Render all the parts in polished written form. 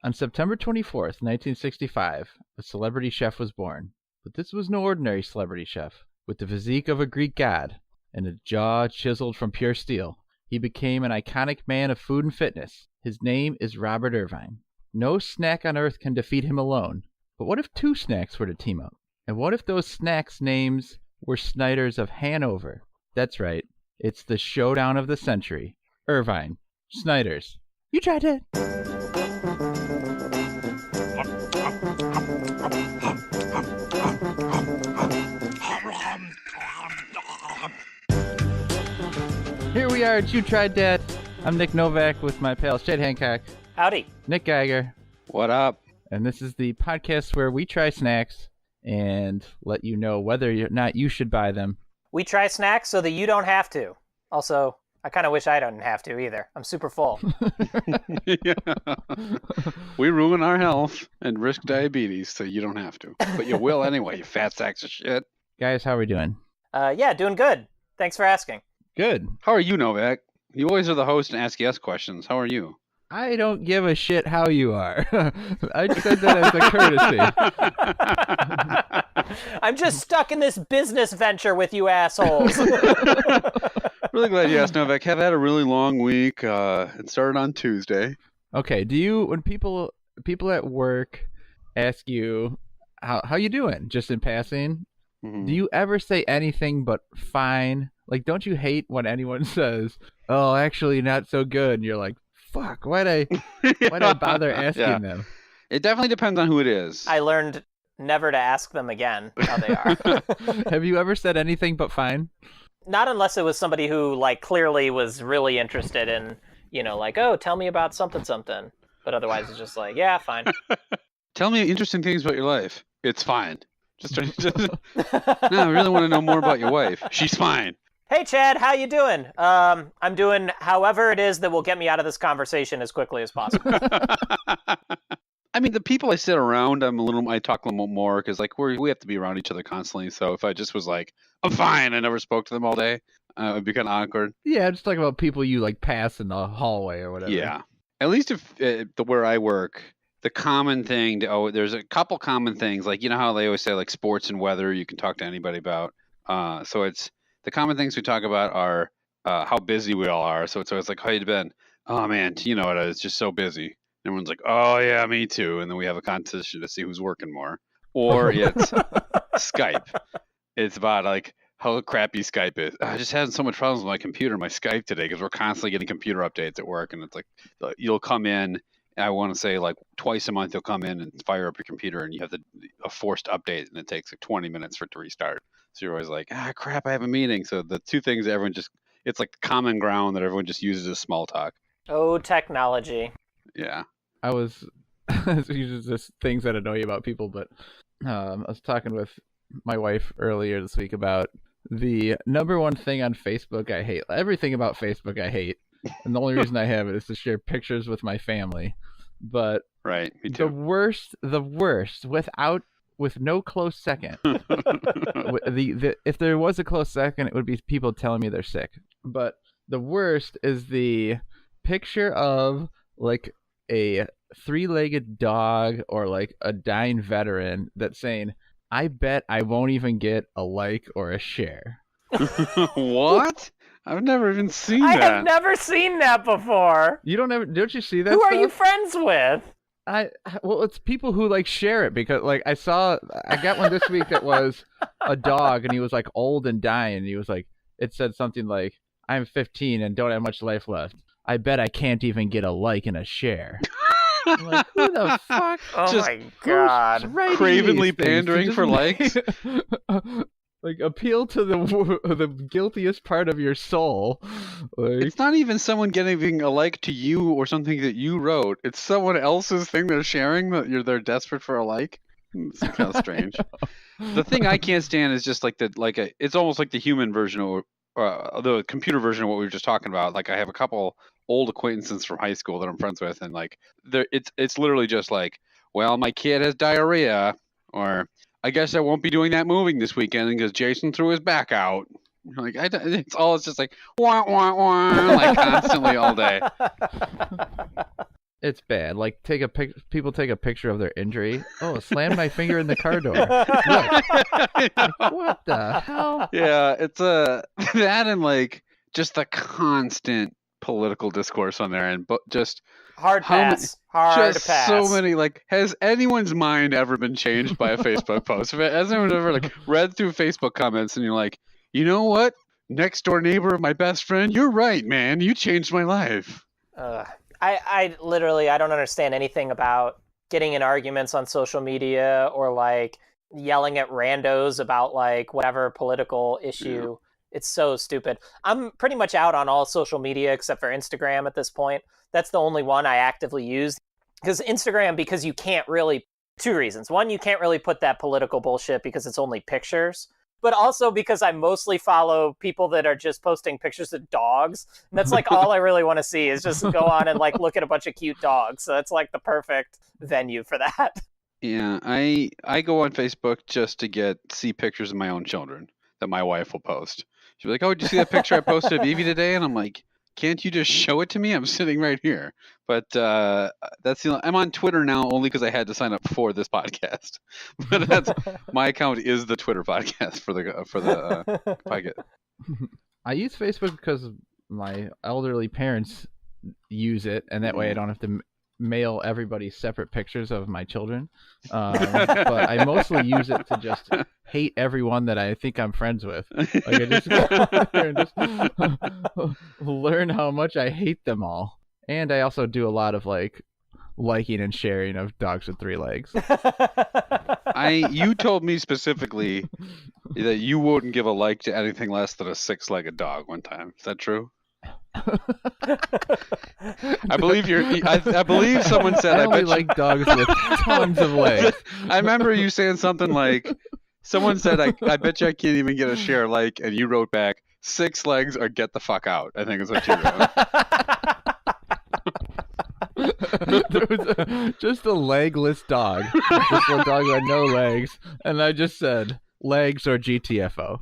On September 24th, 1965, a celebrity chef was born. But this was no ordinary celebrity chef. With the physique of a Greek god and a jaw chiseled from pure steel, he became an iconic man of food and fitness. His name is Robert Irvine. No snack on earth can defeat him alone. But what if two snacks were to team up? And what if those snacks' names were Snyder's of Hanover? That's right. It's the showdown of the century. Irvine. Snyder's. You tried it. Here we are at You Tried That. I'm Nick Novak with my pal Chad Hancock. Howdy. Nick Geiger. What up? And this is the podcast where we try snacks and let you know whether or not you should buy them. We try snacks so that you don't have to. Also, I kind of wish I don't have to either. I'm super full. Yeah. We ruin our health and risk diabetes so you don't have to. But you will anyway, you fat sacks of shit. Guys, how are we doing? Yeah, doing good. Thanks for asking. Good. How are you, Novak? You always are the host and ask yes questions. How are you? I don't give a shit how you are. I said that as a courtesy. I'm just stuck in this business venture with you assholes. Really glad you asked, Novak. Have had a really long week. It started on Tuesday. Okay, when people at work ask you how you doing, just in passing, do you ever say anything but fine? Like, don't you hate when anyone says, "Oh, actually, not so good," and you're like, "Fuck, why'd I bother asking them?" It definitely depends on who it is. I learned never to ask them again how they are. Have you ever said anything but fine? Not unless it was somebody who, like, clearly was really interested in, like, oh, tell me about something. But otherwise, it's just like, yeah, fine. Tell me interesting things about your life. It's fine. Just no, I really want to know more about your wife. She's fine. Hey, Chad, how you doing? I'm doing however it is that will get me out of this conversation as quickly as possible. I mean, the people I sit around, I talk a little more because, like, we have to be around each other constantly. So if I just was like, I'm fine, I never spoke to them all day, it'd be kind of awkward. Yeah, just talking about people you like pass in the hallway or whatever. Yeah, at least if where I work, the common thing there's a couple common things, like, you know how they always say, like, sports and weather you can talk to anybody about. So it's the common things we talk about are how busy we all are. So it's always like, how you been? Oh man, you know it's just so busy. Everyone's like, oh, yeah, me too. And then we have a competition to see who's working more. Or it's Skype. It's about, like, how crappy Skype is. I just had so much problems with my computer, my Skype today, because we're constantly getting computer updates at work. And it's like, you'll come in, I want to say, like, twice a month, you'll come in and fire up your computer, and you have a forced update, and it takes like 20 minutes for it to restart. So you're always like, crap, I have a meeting. So the two things that it's like common ground that everyone just uses as small talk. Oh, technology. Yeah. These are just things that annoy you about people, but I was talking with my wife earlier this week about the number one thing on Facebook I hate. Everything about Facebook I hate, and the only reason I have it is to share pictures with my family. But right, me too. The worst, with no close second. If there was a close second, it would be people telling me they're sick. But the worst is the picture of, like, a three-legged dog or, like, a dying veteran that's saying, "I bet I won't even get a like or a share." What? I've never even seen that. I have never seen that before. Don't you see that? Who stuff? are you friends with? Well, it's people who, like, share it because, like, I got one this week that was a dog and he was, like, old and dying. And he was like, it said something like, "I'm 15 and don't have much life left. I bet I can't even get a like and a share." I'm like, who the fuck? Oh, just my God. Cravenly pandering for likes? Like, appeal to the guiltiest part of your soul. Like, it's not even someone giving a like to you or something that you wrote. It's someone else's thing they're sharing that they're desperate for a like. It's kind of strange. The thing I can't stand is just like it's almost like the human version or the computer version of what we were just talking about. Like, I have a couple old acquaintances from high school that I'm friends with, and, like, it's literally just like, well, my kid has diarrhea, or I guess I won't be doing that moving this weekend because Jason threw his back out. Like, it's just like, wah, wah, wah, like, constantly all day. It's bad. Like people take a picture of their injury. Oh, slammed my finger in the car door. Look. What the hell? Yeah, it's that and like just the constant political discourse on there, and just Hard pass. so many. Like, has anyone's mind ever been changed by a Facebook post? Has anyone ever like read through Facebook comments and you're like, you know what? Next door neighbor of my best friend, you're right, man. You changed my life. I literally, I don't understand anything about getting in arguments on social media or like yelling at randos about like whatever political issue. Yeah. It's so stupid. I'm pretty much out on all social media except for Instagram at this point. That's the only one I actively use. Because Instagram, because you can't really, 2 reasons. One, you can't really put that political bullshit because it's only pictures. But also because I mostly follow people that are just posting pictures of dogs. And that's like all I really want to see is just go on and like look at a bunch of cute dogs. So that's like the perfect venue for that. Yeah, I go on Facebook just to see pictures of my own children that my wife will post. She'll be like, "Oh, did you see that picture I posted of Evie today?" And I'm like, "Can't you just show it to me? I'm sitting right here." But I'm on Twitter now only because I had to sign up for this podcast. But my account is the Twitter podcast for the podcast. I use Facebook because my elderly parents use it, and that way I don't have to mail everybody separate pictures of my children. But I mostly use it to just hate everyone that I think I'm friends with. Like I just go there and just learn how much I hate them all. And I also do a lot of like liking and sharing of dogs with 3 legs. You told me specifically that you wouldn't give a like to anything less than a 6-legged dog one time. Is that true? I believe I believe someone said I only like dogs with tons of legs. I remember you saying something like, someone said, I bet you I can't even get a share like, and you wrote back, 6 legs or get the fuck out. I think is what you wrote. There was just a legless dog. Just a dog with no legs. And I just said, legs or GTFO.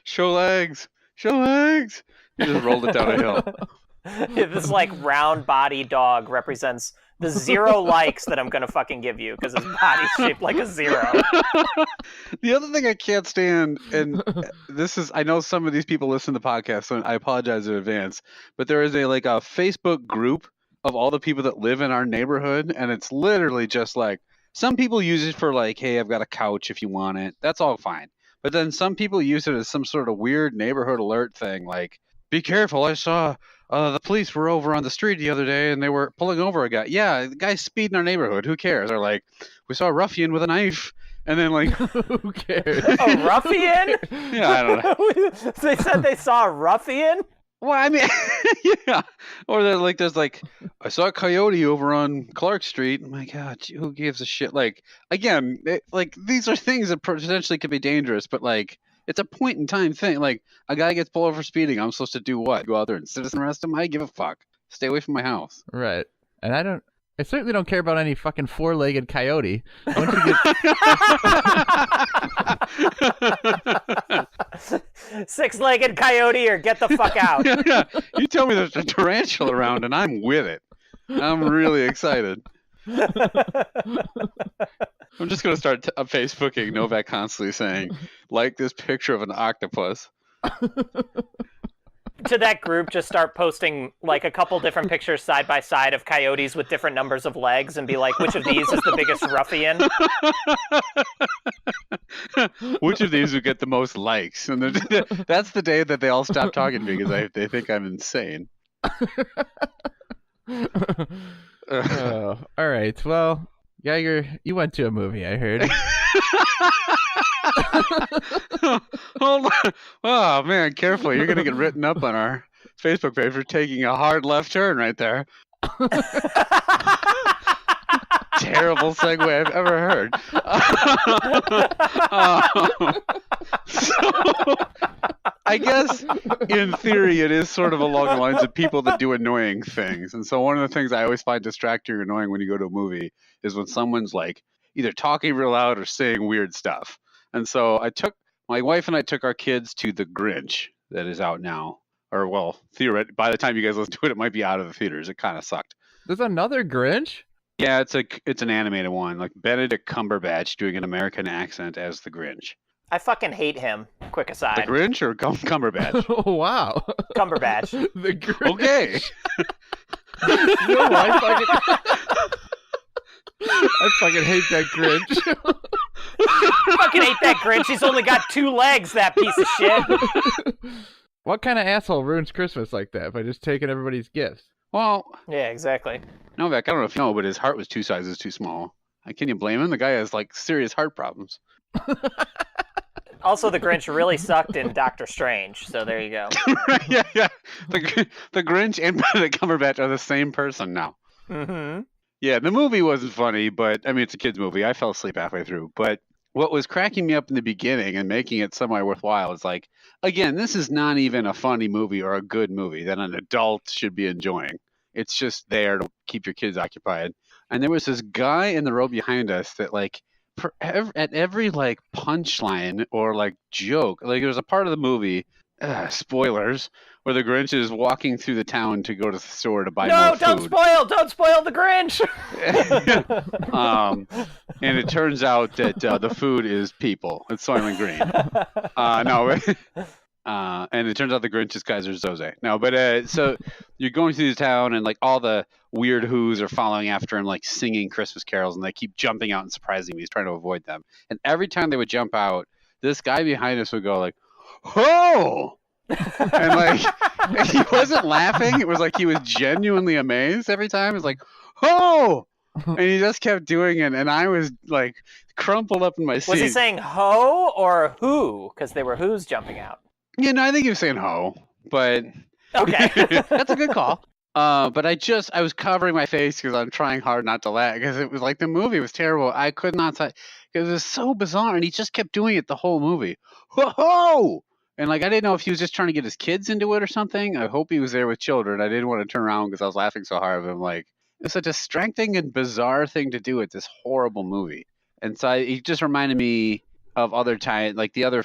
Show legs. Show legs. You just rolled it down a hill. This like round body dog represents the 0 likes that I'm gonna fucking give you because his body's shaped like a 0. The other thing I can't stand, and this is, I know some of these people listen to the podcast, so I apologize in advance, but there is a Facebook group of all the people that live in our neighborhood, and it's literally just like, some people use it for like, hey, I've got a couch if you want it. That's all fine. But then some people use it as some sort of weird neighborhood alert thing, like, be careful, I saw the police were over on the street the other day and they were pulling over a guy. Yeah, the guy's speeding our neighborhood. Who cares? Or like, we saw a ruffian with a knife. And then like, who cares? A ruffian? Yeah, I don't know. They said they saw a ruffian? Well, I mean, yeah. Or there's like, I saw a coyote over on Clark Street. Oh my God, who gives a shit? Like, again, these are things that potentially could be dangerous, but like, it's a point in time thing. Like, a guy gets pulled over for speeding. I'm supposed to do what? Go out there and citizen arrest him? I give a fuck. Stay away from my house. Right. And I certainly don't care about any fucking 4-legged coyote. Once you get 6-legged coyote or get the fuck out. Yeah. You tell me there's a tarantula around and I'm with it. I'm really excited. I'm just going to start Facebooking Novak constantly saying, like this picture of an octopus. To that group, just start posting like a couple different pictures side by side of coyotes with different numbers of legs and be like, which of these is the biggest ruffian? Which of these would get the most likes? And that's the day that they all stop talking to me because they think I'm insane. All right. Well, Geiger, you went to a movie, I heard. Hold on. Oh, man, careful. You're going to get written up on our Facebook page for taking a hard left turn right there. Terrible segue I've ever heard. So, I guess, in theory, it is sort of along the lines of people that do annoying things. And so one of the things I always find distracting or annoying when you go to a movie is when someone's like either talking real loud or saying weird stuff. And so my wife and I took our kids to The Grinch that is out now Or, well, theoretically, by the time you guys listen to it, it might be out of the theaters. It kind of sucked. There's another Grinch? Yeah, it's an animated one. Like Benedict Cumberbatch doing an American accent as the Grinch. I fucking hate him. Quick The aside. Grinch or Cumberbatch? Oh, wow. Cumberbatch. The Grinch. Okay. You know what? I fucking hate that Grinch. Fucking hate that Grinch. He's only got 2 legs, that piece of shit. What kind of asshole ruins Christmas like that by just taking everybody's gifts? Well, Yeah, exactly. Novak, I don't know if you know, but his heart was 2 sizes too small. Can you blame him? The guy has like serious heart problems. Also, the Grinch really sucked in Doctor Strange, so there you go. Yeah. The Grinch and Benedict Cumberbatch are the same person now. Mm-hmm. Yeah, the movie wasn't funny, but I mean, it's a kid's movie. I fell asleep halfway through. But what was cracking me up in the beginning and making it semi worthwhile is like, again, this is not even a funny movie or a good movie that an adult should be enjoying. It's just there to keep your kids occupied. And there was this guy in the row behind us that like, at every like punchline or like joke, like there was a part of the movie, spoilers, where the Grinch is walking through the town to go to the store to buy more food. Don't spoil the Grinch. And it turns out that the food is people. It's Soylent Green. And it turns out the Grinch's Kaiser Soze. No, but so you're going through the town and like all the weird who's are following after him, like singing Christmas carols, and they keep jumping out and surprising me. He's trying to avoid them. And every time they would jump out, this guy behind us would go like, "Oh!" And like he wasn't laughing. It was like he was genuinely amazed every time. It was like, "Oh!" And he just kept doing it, and I was like crumpled up in my seat. Was he saying ho or who? Because they were who's jumping out. Yeah, no, I think he was saying ho, but Okay. that's a good call. But I was covering my face because I'm trying hard not to laugh because it was like the movie was terrible. I could not say it was so bizarre, and he just kept doing it the whole movie. Ho! And like I didn't know if he was just trying to get his kids into it or something. I hope he was there with children. I didn't want to turn around because I was laughing so hard. I'm like, it's such a strengthening and bizarre thing to do with this horrible movie. And so it just reminded me of other time, like the other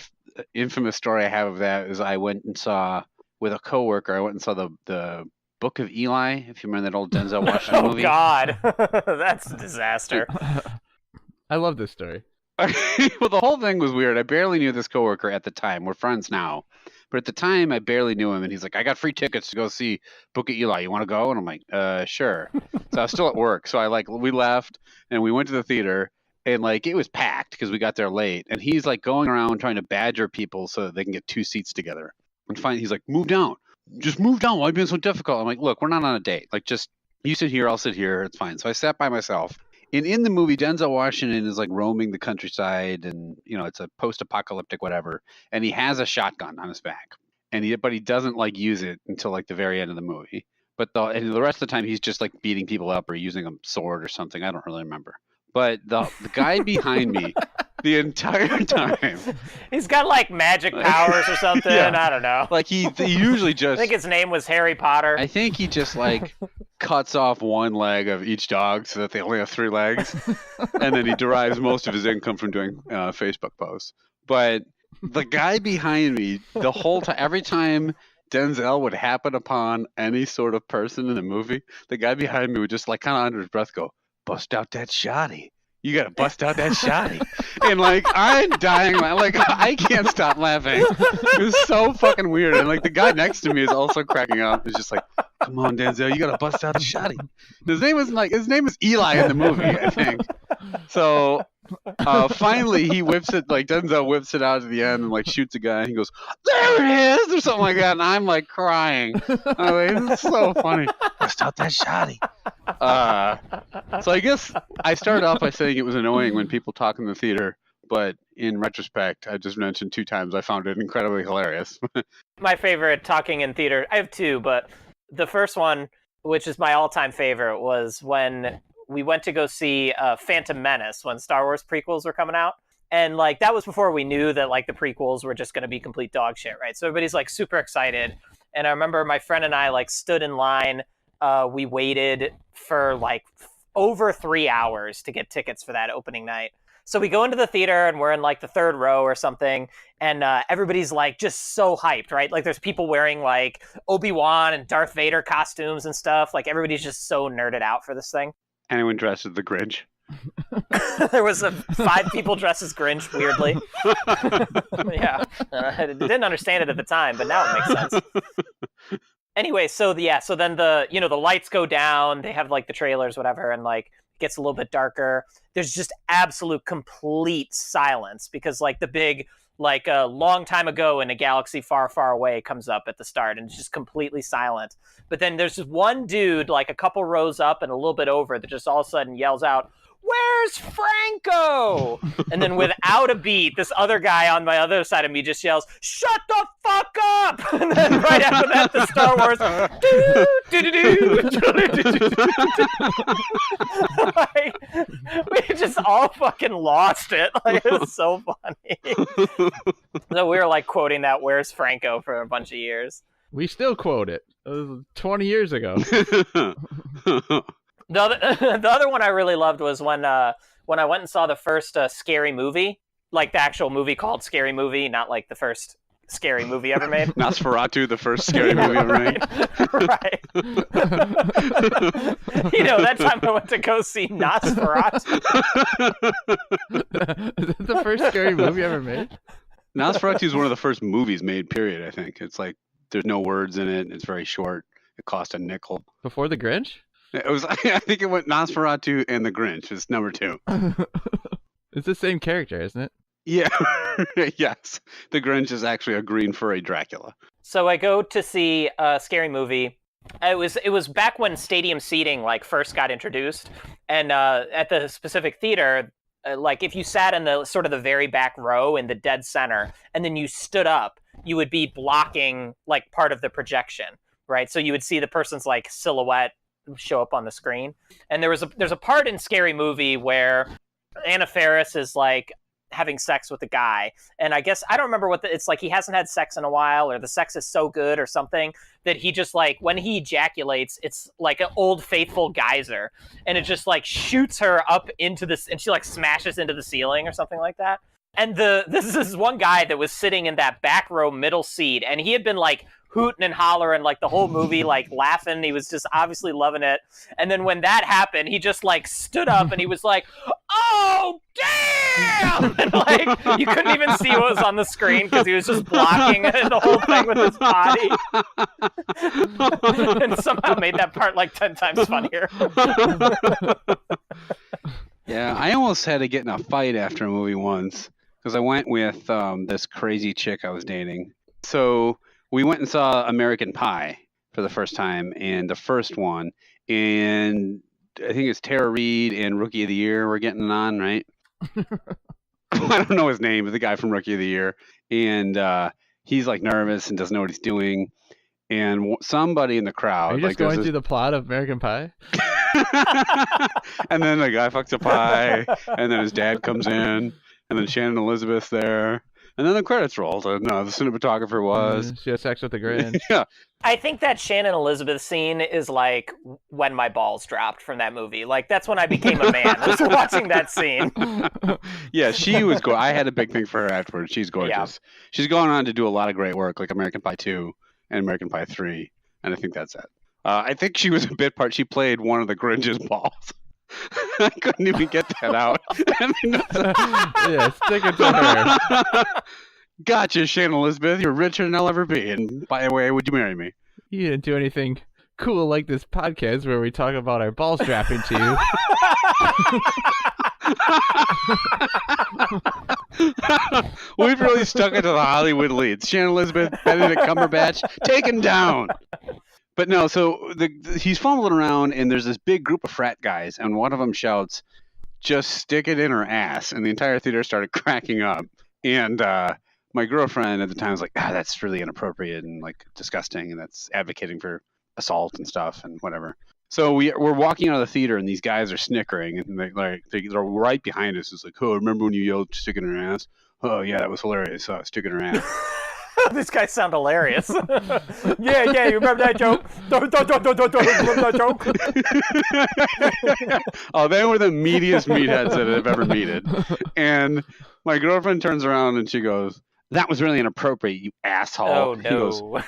infamous story I have of that is I went and saw with a coworker. I went and saw the Book of Eli. If you remember that old Denzel Washington movie. Oh God, that's a disaster. I love this story. Well, the whole thing was weird. I barely knew this coworker at the time. We're friends now, but at the time I barely knew him. And he's like, "I got free tickets to go see Book of Eli. You want to go?" And I'm like, "Sure." So I was still at work, so we left and we went to the theater. And like it was packed because we got there late, and he's like going around trying to badger people so that they can get 2 seats together. And finally, he's like, "Move down, just move down. Why are you being so difficult?" I'm like, "Look, we're not on a date. Like, just you sit here, I'll sit here. It's fine." So I sat by myself. And in the movie, Denzel Washington is like roaming the countryside, and it's a post-apocalyptic whatever, and he has a shotgun on his back, but he doesn't like use it until like the very end of the movie. But the rest of the time, he's just like beating people up or using a sword or something. I don't really remember. But the guy behind me, the entire time, he's got like magic powers or something. Yeah. I don't know. Like he usually just. I think his name was Harry Potter. I think he just like cuts off one leg of each dog so that they only have 3 legs, and then he derives most of his income from doing Facebook posts. But the guy behind me, the whole time, every time Denzel would happen upon any sort of person in the movie, the guy behind me would just like kind of under his breath go, "Bust out that shotty. You gotta bust out that shotty." And like I'm dying, like I can't stop laughing. It was so fucking weird. And like the guy next to me is also cracking up. He's just like, "Come on, Denzel, you gotta bust out the shotty." His name is Eli in the movie, I think. So finally he whips it, like Denzel whips it out at the end and like shoots a guy and he goes, "There it is," or something like that. And I'm like crying. I'm like, "It's so funny. Bust out that shotty." So I guess I started off by saying it was annoying when people talk in the theater, but in retrospect, I just mentioned 2 times I found it incredibly hilarious. My favorite talking in theater, I have 2, but the first one, which is my all-time favorite, was when we went to go see Phantom Menace when Star Wars prequels were coming out. And like that was before we knew that like the prequels were just going to be complete dog shit, right? So everybody's like super excited. And I remember my friend and I like stood in line. We waited for like over 3 hours to get tickets for that opening night. So we go into the theater and we're in like the third row or something, and everybody's like just so hyped, right? Like there's people wearing like Obi-Wan and Darth Vader costumes and stuff. Like everybody's just so nerded out for this thing. Anyone dressed as the Grinch? There was 5 people dressed as Grinch, weirdly. Yeah, I didn't understand it at the time, but now it makes sense. Anyway, so then the lights go down. They have like the trailers, whatever, and like it gets a little bit darker. There's just absolute complete silence because like the big like a long time ago in a galaxy far, far away comes up at the start, and it's just completely silent. But then there's just one dude like a couple rows up and a little bit over that just all of a sudden yells out, "Where's Franco?" And then without a beat, this other guy on my other side of me just yells, "Shut the fuck up!" And then right after that, the Star Wars, like, we just all fucking lost it. Like, it was so funny. So we were like quoting that "Where's Franco" for a bunch of years. We still quote it. It was 20 years ago. The other one I really loved was when I went and saw the first Scary Movie, like the actual movie called Scary Movie, not like the first scary movie ever made. Nosferatu, the first scary movie ever made. Right. That time I went to go see Nosferatu. Is that the first scary movie ever made? Nosferatu is one of the first movies made, period, I think. It's like, there's no words in it. It's very short. It cost a nickel. Before The Grinch? It was. I think it went Nosferatu and The Grinch. It's number 2. It's the same character, isn't it? Yeah. Yes. The Grinch is actually a green furry Dracula. So I go to see a Scary Movie. It was back when stadium seating like first got introduced, and at the specific theater, like if you sat in the sort of the very back row in the dead center, and then you stood up, you would be blocking like part of the projection, right? So you would see the person's like silhouette show up on the screen. And there's a part in Scary Movie where Anna Faris is like having sex with a guy, and I guess I don't remember it's like he hasn't had sex in a while, or the sex is so good or something that he just like when he ejaculates, it's like an Old Faithful geyser, and it just like shoots her up into this, and she like smashes into the ceiling or something like that. And this is one guy that was sitting in that back row middle seat, and he had been like hooting and hollering like the whole movie, like laughing. He was just obviously loving it. And then when that happened, he just like stood up and he was like, "Oh, damn!" And like you couldn't even see what was on the screen because he was just blocking the whole thing with his body. And somehow made that part like 10 times funnier. Yeah, I almost had to get in a fight after a movie once because I went with this crazy chick I was dating. So we went and saw American Pie for the first time, and the first one, and I think it's Tara Reid and Rookie of the Year we're getting on, right? I don't know his name, but the guy from Rookie of the Year. And he's like nervous and doesn't know what he's doing. And somebody in the crowd... Are you just going through the plot of American Pie? And then the guy fucks a pie, and then his dad comes in, and then Shannon Elizabeth's there. And then the credits rolled, and the cinematographer was... She had sex with the Grinch. Yeah. I think that Shannon Elizabeth scene is like when my balls dropped from that movie. Like, that's when I became a man, was watching that scene. Yeah, she was I had a big thing for her afterwards. She's gorgeous. Yeah. She's gone on to do a lot of great work, like American Pie 2 and American Pie 3, and I think that's it. I think she was a bit part. She played one of the Grinch's balls. I couldn't even get that out. Yeah, stick it to her. Gotcha, Shannon Elizabeth. You're richer than I'll ever be. And by the way, would you marry me? You didn't do anything cool like this podcast where we talk about our balls dropping to you. We've really stuck it to the Hollywood leads. Shannon Elizabeth, Benedict Cumberbatch, taken down. But no, so he's fumbling around, and there's this big group of frat guys, and one of them shouts, "Just stick it in her ass," and the entire theater started cracking up. And my girlfriend at the time was like, "That's really inappropriate and like disgusting, and that's advocating for assault and stuff and whatever." So we're walking out of the theater, and these guys are snickering, and they're right behind us. It's like, "Oh, remember when you yelled 'stick it in her ass'? Oh yeah, that was hilarious. Stick it in her ass." These guys sound hilarious. Yeah, you remember that joke? Don't remember that joke? Oh, they were the meatiest meatheads that I've ever meted. And my girlfriend turns around and she goes, "That was really inappropriate, you asshole." Oh, He goes, no.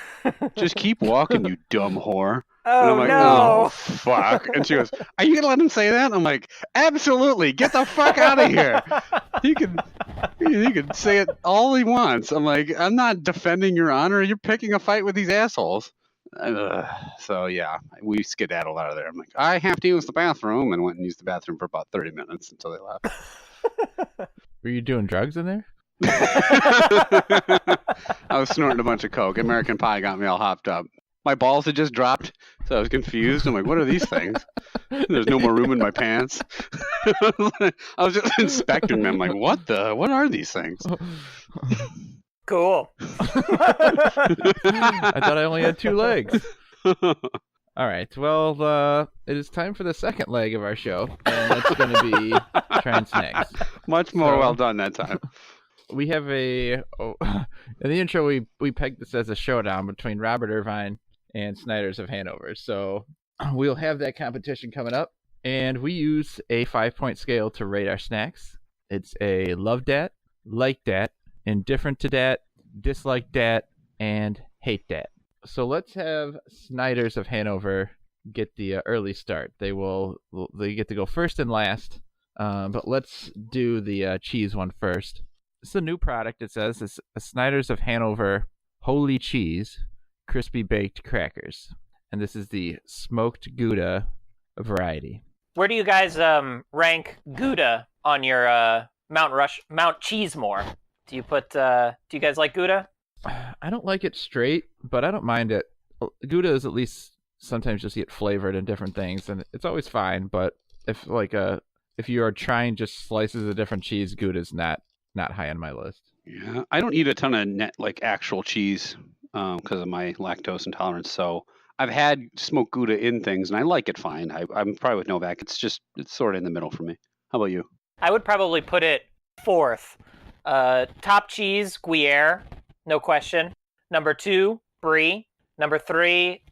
"Just keep walking, you dumb whore." Oh, and I'm like, no. "Oh, fuck." And she goes, "Are you going to let him say that?" I'm like, "Absolutely. Get the fuck out of here." He can say it all he wants. I'm like, "I'm not defending your honor. You're picking a fight with these assholes." So, yeah, we skedaddled out of there. I'm like, "I have to use the bathroom," and went and used the bathroom for about 30 minutes until they left. Were you doing drugs in there? I was snorting a bunch of coke. American Pie got me all hopped up. My balls had just dropped, so I was confused. I'm like, "What are these things?" There's no more room in my pants. I was just inspecting them, like, what are these things? Cool. I thought I only had 2 legs. All right, well, it is time for the second leg of our show, and that's going to be trying snacks. Much more well done that time. We have in the intro, we pegged this as a showdown between Robert Irvine and Snyder's of Hanover. So we'll have that competition coming up, and we use a 5-point scale to rate our snacks. It's a love dat, like dat, indifferent to dat, dislike dat, and hate dat. So let's have Snyder's of Hanover get the early start. They get to go first and last, but let's do the cheese one first. It's a new product. It says it's a Snyder's of Hanover Wholey cheese, crispy baked crackers, and this is the smoked Gouda variety. Where do you guys rank Gouda on your Mount Cheesemore? Do you guys like Gouda? I don't like it straight, but I don't mind it. Gouda is at least sometimes just get flavored in different things, and it's always fine. But if you are trying just slices of different cheese, Gouda's not high on my list. Yeah, I don't eat a ton of actual cheese because of my lactose intolerance. So I've had smoked Gouda in things, and I like it fine. I'm probably with Novak. It's sort of in the middle for me. How about you? I would probably put it fourth. Top cheese, Gruyere, no question. Number 2, Brie. Number 3,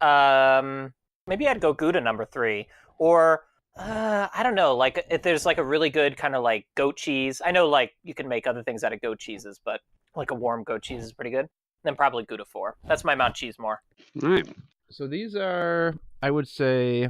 maybe I'd go Gouda number 3. Or I don't know, like if there's like a really good kind of like goat cheese. I know like you can make other things out of goat cheeses, but like a warm goat cheese is pretty good. Then probably Gouda 4. That's my Mount Cheesemore. All right. So these are, I would say,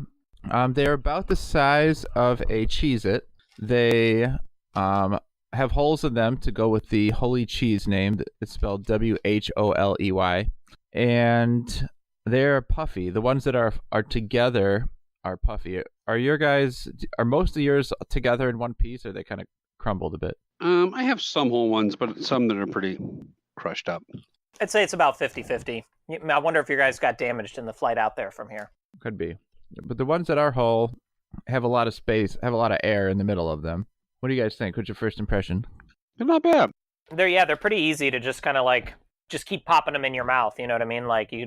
they're about the size of a Cheez-It. They have holes in them to go with the Wholey cheese name. It's spelled Wholey. And they're puffy. The ones that are together are puffy. Are most of yours together in one piece, or are they kind of crumbled a bit? I have some whole ones, but some that are pretty crushed up. I'd say it's about 50-50. I wonder if your guys got damaged in the flight out there from here. Could be. But the ones that are whole have a lot of space, have a lot of air in the middle of them. What do you guys think? What's your first impression? They're not bad. They're pretty easy to just kind of like just keep popping them in your mouth. You know what I mean? Like you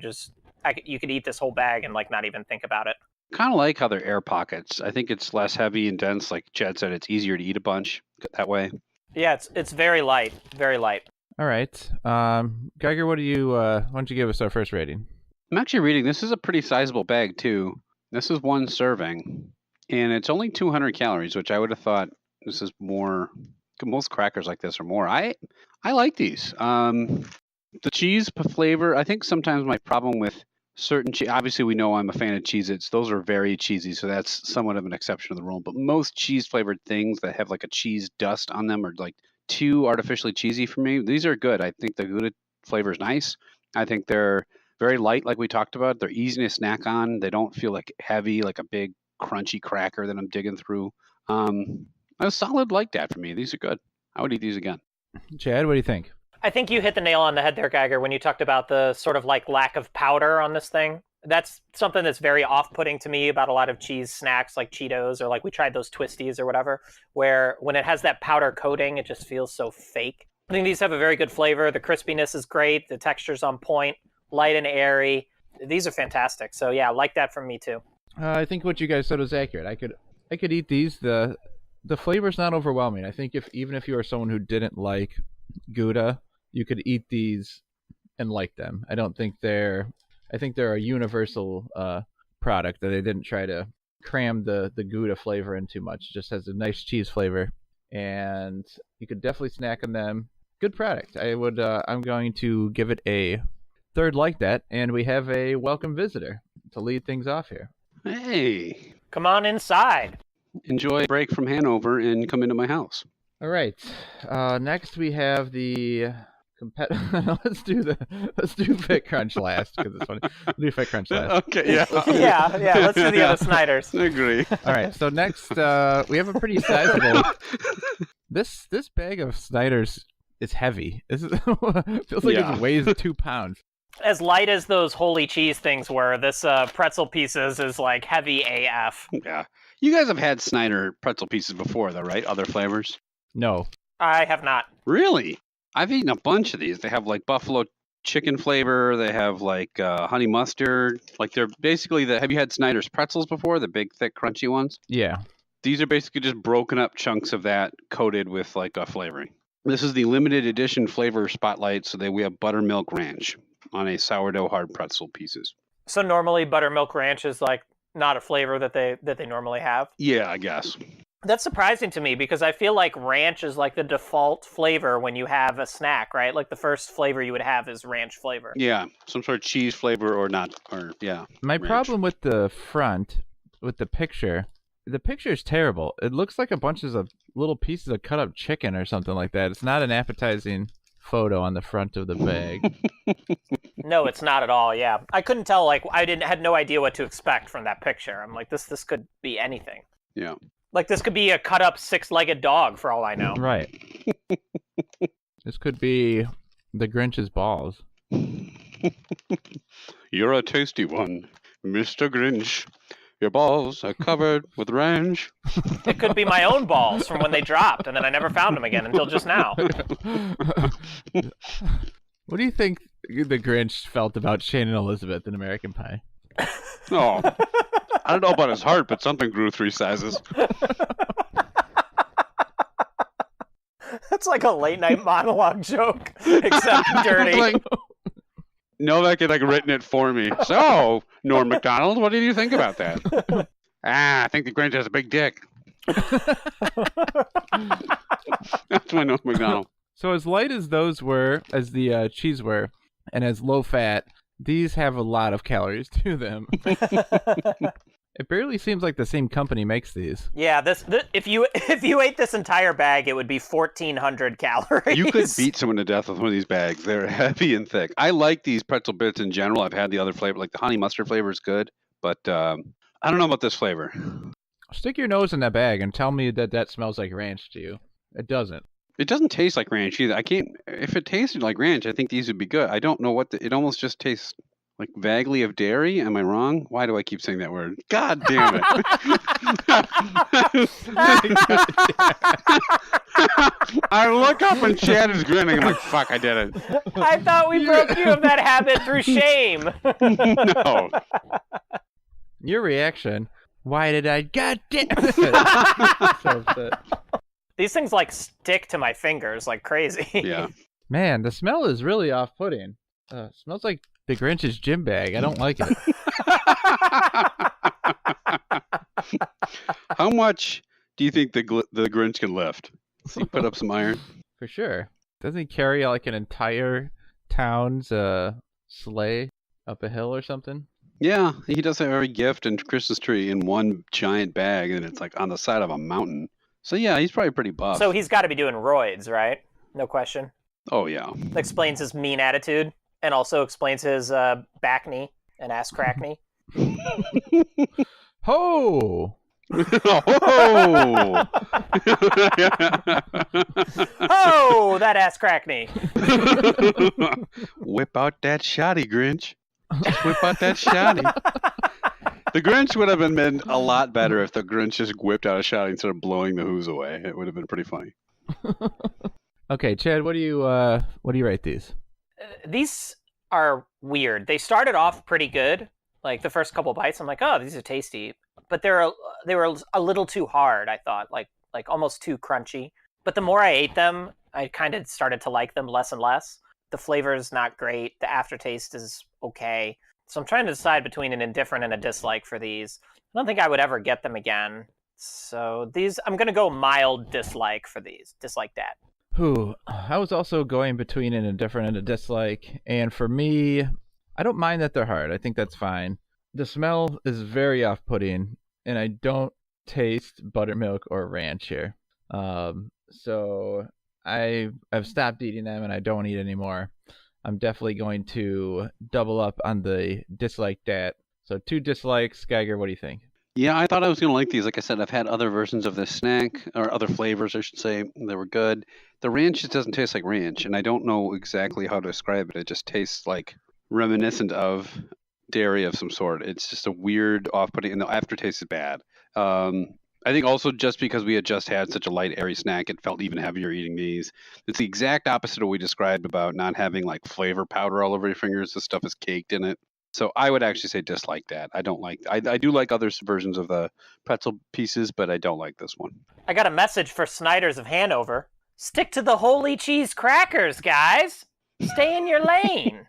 could eat this whole bag and like not even think about it. Kind of like how they're air pockets. I think it's less heavy and dense. Like Chad said, it's easier to eat a bunch that way. Yeah, it's very light, very light. All right, Geiger, why don't you give us our first rating? I'm actually reading. This is a pretty sizable bag too. This is 1 serving, and it's only 200 calories, which I would have thought this is more. Most crackers like this are more. I like these. The cheese flavor. I think sometimes my problem with certain cheese. Obviously, we know I'm a fan of Cheez-Its. Those are very cheesy, so that's somewhat of an exception to the rule. But most cheese flavored things that have like a cheese dust on them are like too artificially cheesy for me. These are good. I think the Gouda flavor is nice. I think they're very light, like we talked about. They're easy to snack on. They don't feel like heavy, like a big crunchy cracker that I'm digging through. A solid like that for me. These are good. I would eat these again. Chad, what do you think? I think you hit the nail on the head there, Geiger, when you talked about the sort of like lack of powder on this thing. That's something that's very off-putting to me about a lot of cheese snacks like Cheetos or like we tried those Twisties or whatever, where when it has that powder coating, it just feels so fake. I think these have a very good flavor. The crispiness is great. The texture's on point, light and airy. These are fantastic. So yeah, I like that from me too. I think what you guys said was accurate. I could eat these. The flavor's not overwhelming. I think even if you are someone who didn't like Gouda, you could eat these and like them. I think they're a universal product that they didn't try to cram the Gouda flavor in too much. It just has a nice cheese flavor, and you could definitely snack on them. Good product. I'm going to give it a third like that, and we have a welcome visitor to lead things off here. Hey, Come on inside. enjoy a break from Hanover and come into my house. All right. Next we have the let's do Fit Crunch last because it's funny. We'll do Fit Crunch last. Okay, yeah. yeah. Let's do the other Snyders. I agree. All right. So next we have a pretty sizable. This bag of Snyders is heavy. This is feels like it weighs 2 pounds. As light as those Wholey cheese things were, this pretzel pieces is like heavy AF. Yeah. You guys have had Snyder pretzel pieces before, though, right? Other flavors? No. I have not. Really? I've eaten a bunch of these. They have like buffalo chicken flavor. They have like honey mustard. Like they're basically have you had Snyder's pretzels before? The big, thick, crunchy ones? Yeah. These are basically just broken up chunks of that coated with like a flavoring. This is the limited edition flavor spotlight. So we have buttermilk ranch on a sourdough hard pretzel pieces. So normally buttermilk ranch is like not a flavor that they normally have? Yeah, I guess. That's surprising to me because I feel like ranch is like the default flavor when you have a snack, right? Like the first flavor you would have is ranch flavor. Yeah, some sort of cheese flavor or not, or yeah. My ranch. problem with the front, with the picture is terrible. It looks like a bunch of little pieces of cut up chicken or something like that. It's not an appetizing photo on the front of the bag. No, it's not at all. Yeah, I couldn't tell. Like had no idea what to expect from that picture. I'm like, this could be anything. Yeah. Like this could be a cut up 6-legged dog for all I know. Right. This could be the Grinch's balls. You're a tasty one, Mr. Grinch. Your balls are covered with ranch. It could be my own balls from when they dropped, and then I never found them again until just now. What do you think the Grinch felt about Shane and Elizabeth in American Pie? Oh, I don't know about his heart, but something grew 3 sizes. That's like a late night monologue joke, except dirty. Novak had written it for me. So, Norm Macdonald, what did you think about that? I think the Grinch has a big dick. That's my Norm Macdonald. So as light as those were, as the cheese were, and as low fat, these have a lot of calories to them. It barely seems like the same company makes these. Yeah, if you ate this entire bag, it would be 1,400 calories. You could beat someone to death with one of these bags. They're heavy and thick. I like these pretzel bits in general. I've had the other flavor, like the honey mustard flavor is good, but I don't know about this flavor. Stick your nose in that bag and tell me that smells like ranch to you. It doesn't. It doesn't taste like ranch either. I can't. If it tasted like ranch, I think these would be good. I don't know what it almost just tastes like vaguely of dairy. Am I wrong? Why do I keep saying that word? God damn it! I look up and Chad is grinning. I'm like, fuck, I did it. I thought we broke you of that habit through shame. No. Your reaction. Why did I? God damn it! So upset. These things like stick to my fingers like crazy. Yeah. Man, the smell is really off-putting. Smells like the Grinch's gym bag. I don't like it. How much do you think the Grinch can lift? Does he put up some iron? For sure. Doesn't he carry like an entire town's sleigh up a hill or something? Yeah, he does have every gift and Christmas tree in one giant bag, and it's like on the side of a mountain. So yeah, he's probably pretty buff. So he's got to be doing roids, right? No question. Oh yeah. Explains his mean attitude, and also explains his back knee and ass crack knee. Ho! Oh! Oh, that ass crack knee. Whip out that shotty, Grinch. Just whip out that shotty. The Grinch would have been a lot better if the Grinch just whipped out a shotty instead of blowing the who's away. It would have been pretty funny. Okay, Chad, what do you rate these? These are weird. They started off pretty good. Like the first couple bites, I'm like, oh, these are tasty. But they were a little too hard, I thought, like almost too crunchy. But the more I ate them, I kind of started to like them less and less. The flavor is not great. The aftertaste is okay. So I'm trying to decide between an indifferent and a dislike for these. I don't think I would ever get them again. So these, I'm going to go mild dislike for these. Dislike that. I was also going between an indifferent and a dislike. And for me, I don't mind that they're hard. I think that's fine. The smell is very off-putting, and I don't taste buttermilk or ranch here. So I've stopped eating them, and I don't eat anymore. I'm definitely going to double up on the dislike that. So 2 dislikes. Geiger, what do you think? Yeah, I thought I was going to like these. Like I said, I've had other versions of this snack, or other flavors, I should say. They were good. The ranch just doesn't taste like ranch, and I don't know exactly how to describe it. It just tastes like reminiscent of dairy of some sort. It's just a weird off-putting, and the aftertaste is bad. I think also just because we had just had such a light, airy snack, it felt even heavier eating these. It's the exact opposite of what we described about not having like flavor powder all over your fingers. This stuff is caked in it. So I would actually say dislike that. I don't like. I do like other versions of the pretzel pieces, but I don't like this one. I got a message for Snyder's of Hanover. Stick to the Wholey cheese crackers, guys. Stay in your lane.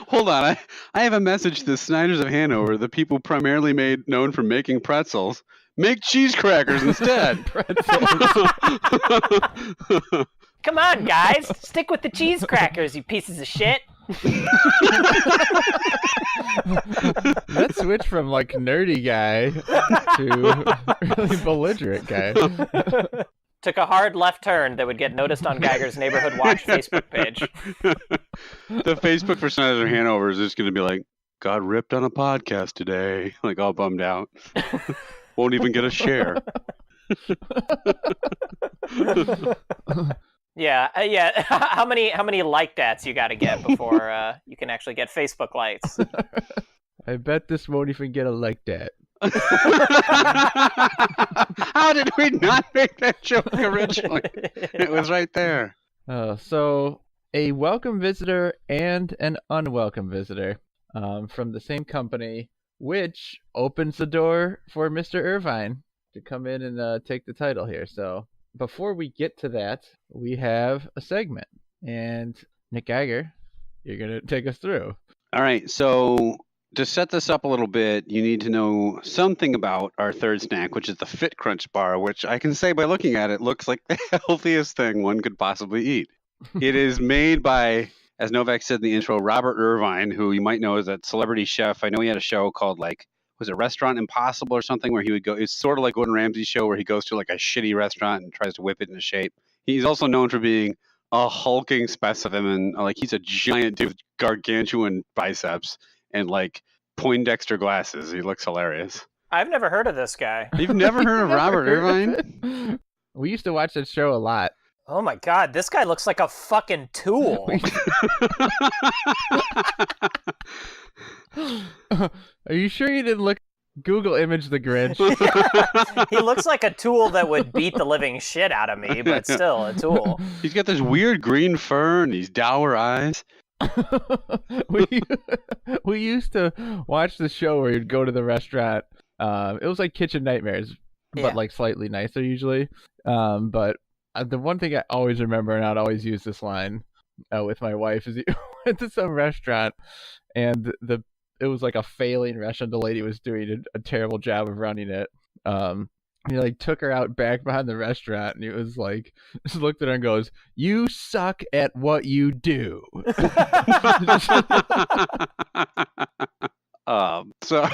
Hold on. I have a message to the Snyders of Hanover, the people primarily known for making pretzels. Make cheese crackers instead. Pretzels. Come on, guys. Stick with the cheese crackers, you pieces of shit. That switch from like nerdy guy to really belligerent guy. Took a hard left turn that would get noticed on Geiger's Neighborhood Watch Facebook page. The Facebook for Snyders of Hanover is just going to be like, got ripped on a podcast today. Like all bummed out. Won't even get a share. Yeah. How many like that's you got to get before you can actually get Facebook likes? I bet this won't even get a like that. How did we not make that joke originally? It was right there. So a welcome visitor and an unwelcome visitor from the same company, which opens the door for Mr. Irvine to come in and take the title here. So before we get to that, we have a segment. And Nick Geiger, you're going to take us through. All right. So to set this up a little bit, you need to know something about our third snack, which is the Fit Crunch bar, which I can say by looking at it looks like the healthiest thing one could possibly eat. It is made by, as Novak said in the intro, Robert Irvine, who you might know as a celebrity chef. I know he had a show called was it Restaurant Impossible or something, where he would go, it's sort of like Gordon Ramsay's show where he goes to like a shitty restaurant and tries to whip it into shape. He's also known for being a hulking specimen. Like he's a giant dude with gargantuan biceps and like Poindexter glasses. He looks hilarious. I've never heard of this guy. You've never heard of Robert Irvine? We used to watch that show a lot. Oh my god, this guy looks like a fucking tool. Are you sure you didn't Google image the Grinch? He looks like a tool that would beat the living shit out of me, but still a tool. He's got this weird green fur and these dour eyes. we used to watch the show where you'd go to the restaurant. It was like Kitchen Nightmares, but like slightly nicer usually. But the one thing I always remember, and I'd always use this line with my wife, is you went to some restaurant and it was like a failing restaurant. The lady was doing a terrible job of running it. He like took her out back behind the restaurant, and he was like, just looked at her and goes, "You suck at what you do." So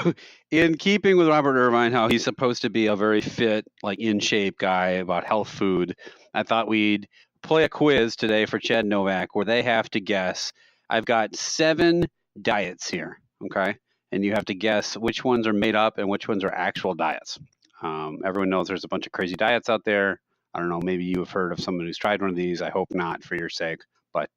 in keeping with Robert Irvine, how he's supposed to be a very fit, like in shape guy about health food, I thought we'd play a quiz today for Chad and Novak where they have to guess. I've got 7 diets here, okay? And you have to guess which ones are made up and which ones are actual diets. Everyone knows there's a bunch of crazy diets out there. I don't know, maybe you have heard of someone who's tried one of these. I hope not for your sake. But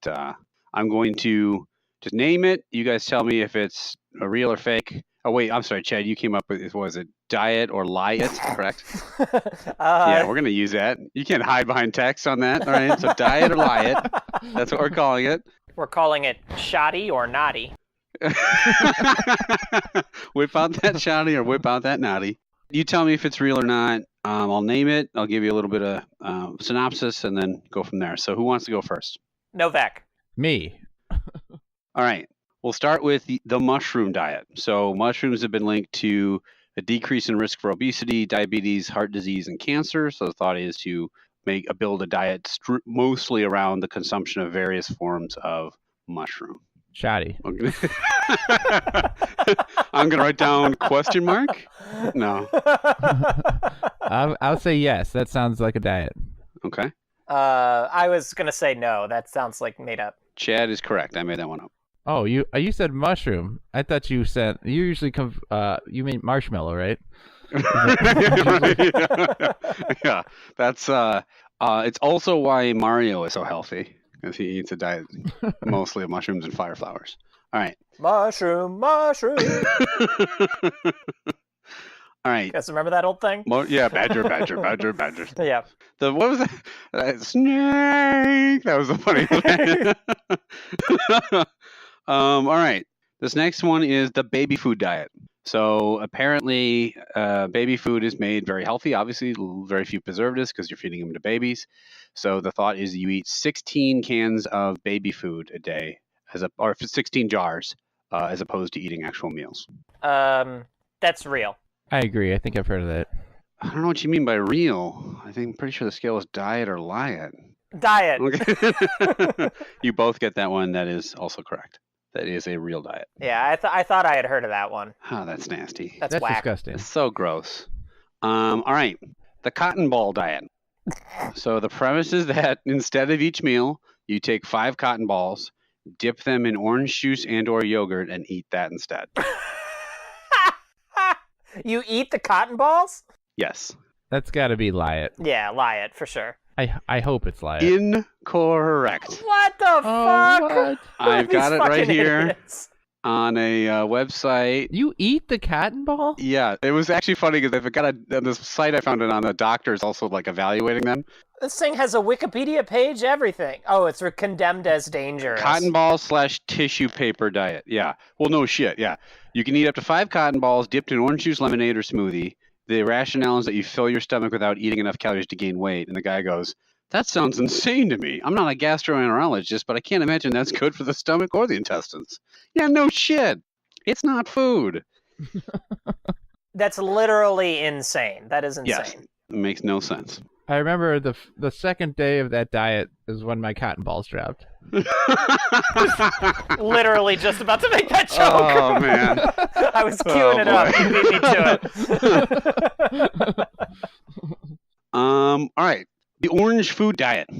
I'm going to just name it. You guys tell me if it's a real or fake. Oh, wait, I'm sorry, Chad. You came up with, was it diet or lie it, correct? Yeah, we're going to use that. You can't hide behind text on that, all right? So diet or lie it. That's what we're calling it. We're calling it shoddy or naughty. Whip out that shoddy or whip out that naughty. You tell me if it's real or not. I'll name it. I'll give you a little bit of synopsis and then go from there. So who wants to go first? Novak. Me. All right. We'll start with the mushroom diet. So mushrooms have been linked to a decrease in risk for obesity, diabetes, heart disease, and cancer. So the thought is to build a diet mostly around the consumption of various forms of mushroom. Shoddy. I'm going to write down question mark. No. I'll say yes. That sounds like a diet. Okay. I was going to say no. That sounds like made up. Chad is correct. I made that one up. Oh, you said mushroom. I thought you said you usually you mean marshmallow, right? Right. Yeah. That's it's also why Mario is so healthy, because he eats a diet mostly of mushrooms and fire flowers. All right. Mushroom. All right. You guys remember that old thing? Yeah, badger. Yeah. What was that? Snake. That was the funny thing. All right. This next one is the baby food diet. So apparently, baby food is made very healthy. Obviously, very few preservatives because you're feeding them to babies. So the thought is you eat 16 cans of baby food a day, or 16 jars, as opposed to eating actual meals. That's real. I agree. I think I've heard of that. I don't know what you mean by real. I'm pretty sure the scale is diet or liet. Diet. Okay. You both get that one. That is also correct. That is a real diet. Yeah, I thought I had heard of that one. Oh, that's nasty. That's whack. Disgusting. It's so gross. All right. The cotton ball diet. So the premise is that instead of each meal, you take 5 cotton balls, dip them in orange juice and or yogurt, and eat that instead. You eat the cotton balls? Yes. That's got to be liet. Yeah, liet for sure. I hope it's liet. Incorrect. What the fuck? What? I've got These it right fucking here idiots. on a website. You eat the cotton ball? Yeah, it was actually funny because I've got on this site I found it on. The doctors also like evaluating them. This thing has a Wikipedia page, everything. Oh, it's condemned as dangerous. Cotton ball / tissue paper diet. Yeah. Well, no shit. Yeah. You can eat up to 5 cotton balls dipped in orange juice, lemonade, or smoothie. The rationale is that you fill your stomach without eating enough calories to gain weight. And the guy goes, that sounds insane to me. I'm not a gastroenterologist, but I can't imagine that's good for the stomach or the intestines. Yeah, no shit. It's not food. That's literally insane. That is insane. Yes. It makes no sense. I remember the second day of that diet is when my cotton balls dropped. Literally just about to make that joke. Oh, man. I was queuing it up. You beat me to it. All right. The orange food diet.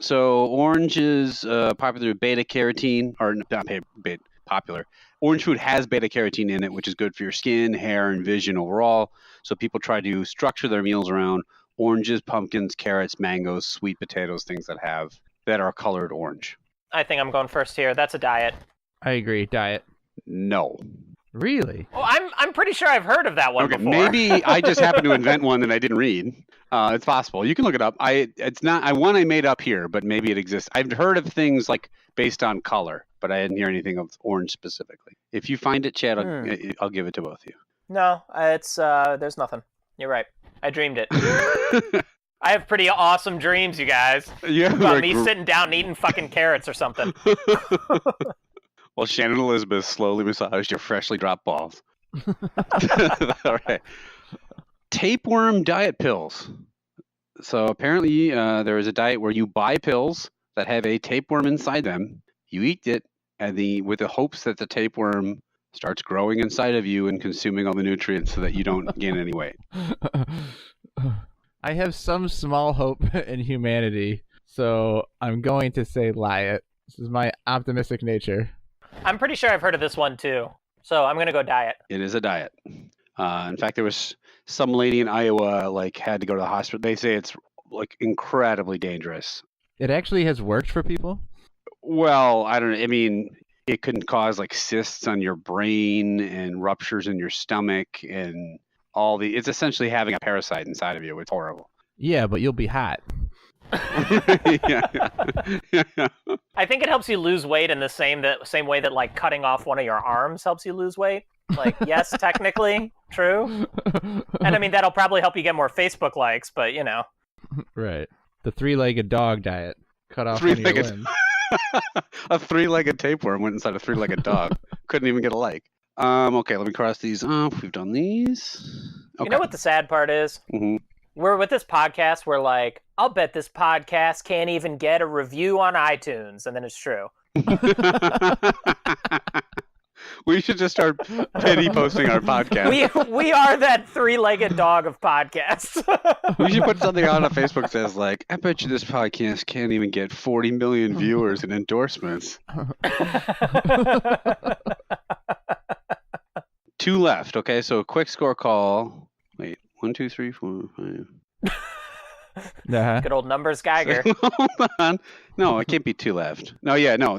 So orange is popular with beta carotene, or not popular. Orange food has beta carotene in it, which is good for your skin, hair, and vision overall. So people try to structure their meals around oranges, pumpkins, carrots, mangoes, sweet potatoes, things that are colored orange. I think I'm going first here. That's a diet. I agree. Diet. No. Really? Oh, I'm pretty sure I've heard of that one before. Maybe I just happened to invent one that I didn't read. It's possible. You can look it up. It's not one I made up here, but maybe it exists. I've heard of things like based on color, but I didn't hear anything of orange specifically. If you find it, Chad, I'll give it to both of you. No, it's there's nothing. You're right. I dreamed it. I have pretty awesome dreams, you guys. Yeah, about me sitting down and eating fucking carrots or something. Well, Shannon Elizabeth slowly massaged your freshly dropped balls. All right. Tapeworm diet pills. So apparently there is a diet where you buy pills that have a tapeworm inside them. You eat it with the hopes that the tapeworm starts growing inside of you and consuming all the nutrients so that you don't gain any weight. I have some small hope in humanity, so I'm going to say liet. This is my optimistic nature. I'm pretty sure I've heard of this one too, so I'm gonna go diet. It is a diet. In fact, there was some lady in Iowa had to go to the hospital. They say it's incredibly dangerous. It actually has worked for people? Well, I don't know. I mean, it can cause cysts on your brain and ruptures in your stomach and it's essentially having a parasite inside of you. It's horrible. Yeah, but you'll be hot. yeah. I think it helps you lose weight in the same way that like cutting off one of your arms helps you lose weight. Like, yes, technically, true. And I mean, that'll probably help you get more Facebook likes, but you know. Right. The three-legged dog diet. Cut off one of your limbs. A three-legged tapeworm went inside a three-legged dog. Couldn't even get a like. Okay, let me cross these off. We've done these. Okay. You know what the sad part is? Mm-hmm. We're with this podcast. We're like, I'll bet this podcast can't even get a review on iTunes, and then it's true. We should just start pity posting our podcast. We are that three-legged dog of podcasts. We should put something on Facebook that says like, I bet you this podcast can't even get 40 million viewers and endorsements. 2 left. Okay, so a quick score call. Wait, 1, 2, 3, 4, 5. Good old numbers Geiger. Hold on. No, it can't be 2 left. No, yeah, no.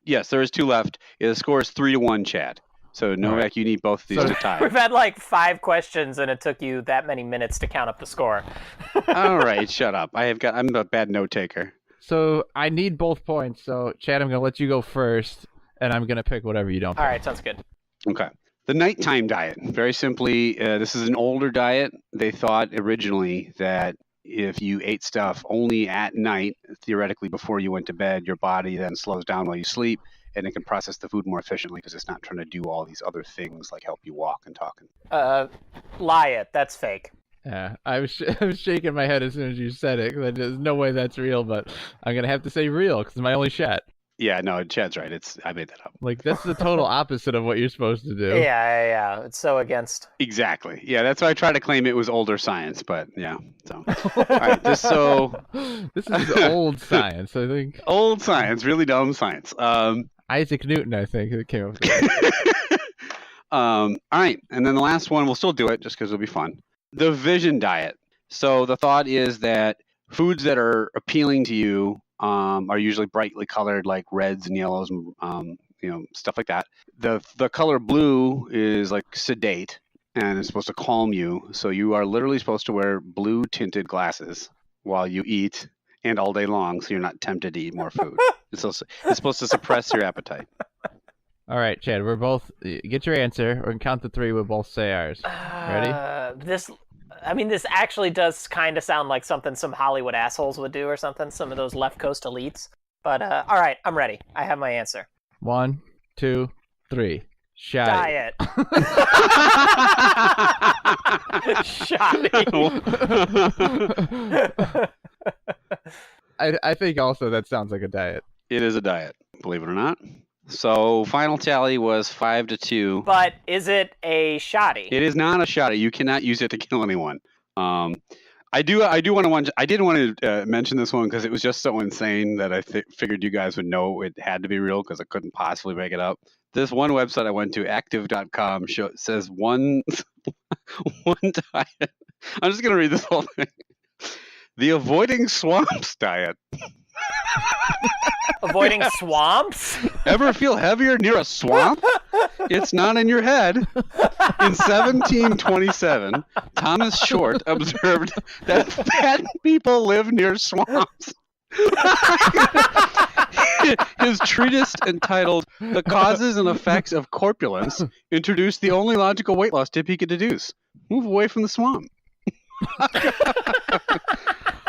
Yes, there is 2 left. Yeah, the score is 3-1, Chad. So Novak, right. You need both of these to tie. We've had like 5 questions, and it took you that many minutes to count up the score. All right, shut up. I'm a bad note taker. So I need both points. So Chad, I'm gonna let you go first, and I'm gonna pick whatever you don't. All right, sounds good. Okay. The nighttime diet. Very simply, this is an older diet. They thought originally that if you ate stuff only at night, theoretically before you went to bed, your body then slows down while you sleep, and it can process the food more efficiently because it's not trying to do all these other things like help you walk and talk. Lie it. That's fake. Yeah, I was shaking my head as soon as you said it. There's no way that's real, but I'm gonna have to say real because it's my only shot. Yeah, no, Chad's right. I made that up. Like, that's the total opposite of what you're supposed to do. Yeah. It's so against. Exactly. Yeah, that's why I tried to claim it was older science, but yeah. So, all right, this is old science, I think. Old science, really dumb science. Isaac Newton, I think, who came up with that. All right, and then the last one, we'll still do it just because it'll be fun. The vision diet. So the thought is that foods that are appealing to you are usually brightly colored, like reds and yellows, and stuff like that. The color blue is like sedate, and it's supposed to calm you. So you are literally supposed to wear blue tinted glasses while you eat and all day long, so you're not tempted to eat more food. It's supposed to suppress your appetite. All right, Chad, we're both get your answer. We're gonna count to 3. We'll both say ours. Ready? This actually does kind of sound like something some Hollywood assholes would do or something, some of those left coast elites. But, all right, I'm ready. I have my answer. 1, 2, 3. Shoddy. Diet. Shoddy. I think also that sounds like a diet. It is a diet, believe it or not. So final tally was 5-2. But is it a shoddy? It is not a shoddy. You cannot use it to kill anyone. I didn't want to mention this one because it was just so insane that I figured you guys would know it had to be real because I couldn't possibly make it up. This one website I went to, active.com, says one diet. I'm just going to read this whole thing. The avoiding swamps diet. Avoiding swamps? Ever feel heavier near a swamp? It's not in your head. In 1727, Thomas Short observed that fat people live near swamps. His treatise entitled The Causes and Effects of Corpulence introduced the only logical weight loss tip he could deduce. Move away from the swamp.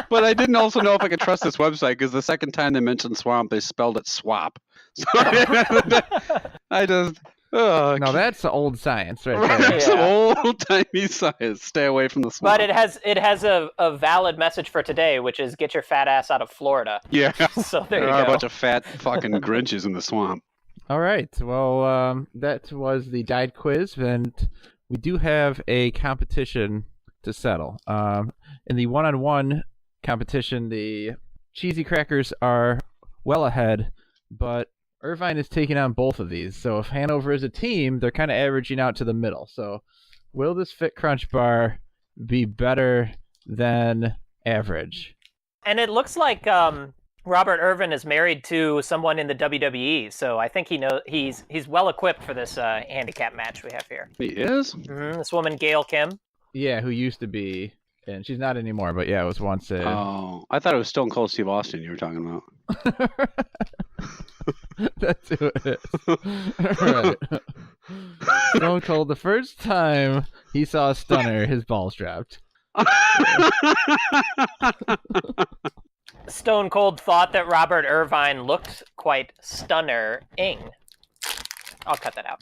But I didn't also know if I could trust this website because the second time they mentioned swamp, they spelled it swap. So I just... Oh, no, that's old science right there. That's old-timey science. Stay away from the swamp. But it has a valid message for today, which is get your fat ass out of Florida. Yeah. So there you are go. A bunch of fat fucking Grinches in the swamp. All right. Well, that was the diet quiz, and we do have a competition to settle. In the one-on-one competition, the cheesy crackers are well ahead, but Irvine is taking on both of these. So if Hanover is a team, they're kind of averaging out to the middle. So will this Fit Crunch bar be better than average? And it looks like Robert Irvine is married to someone in the WWE, so I think he's well equipped for this handicap match we have here. He is? Mm-hmm. This woman, Gail Kim. Yeah, who used to be And she's not anymore, but yeah, it was once a... Oh, I thought it was Stone Cold Steve Austin you were talking about. That's who it is. All right. Stone Cold, the first time he saw a stunner, his balls dropped. Stone Cold thought that Robert Irvine looked quite stunner-ing. I'll cut that out.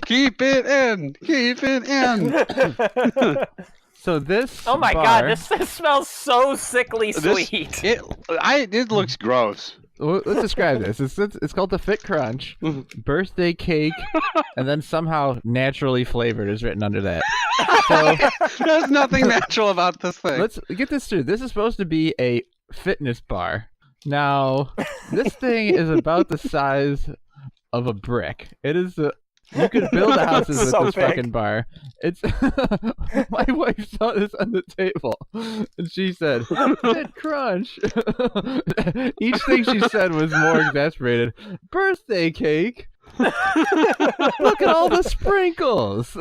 Keep it in. Keep it in. So this Oh my bar, god, this smells so sickly sweet. It looks gross. Let's describe this. It's called the Fit Crunch. Birthday cake, and then somehow naturally flavored is written under that. So there's nothing natural about this thing. Let's get this through. This is supposed to be a fitness bar. Now, this thing is about the size of a brick. It is you could build houses with so this big. fucking bar. It's my wife saw this on the table, and she said, "Fit crunch." Each thing she said was more exasperated. Birthday cake. Look at all the sprinkles.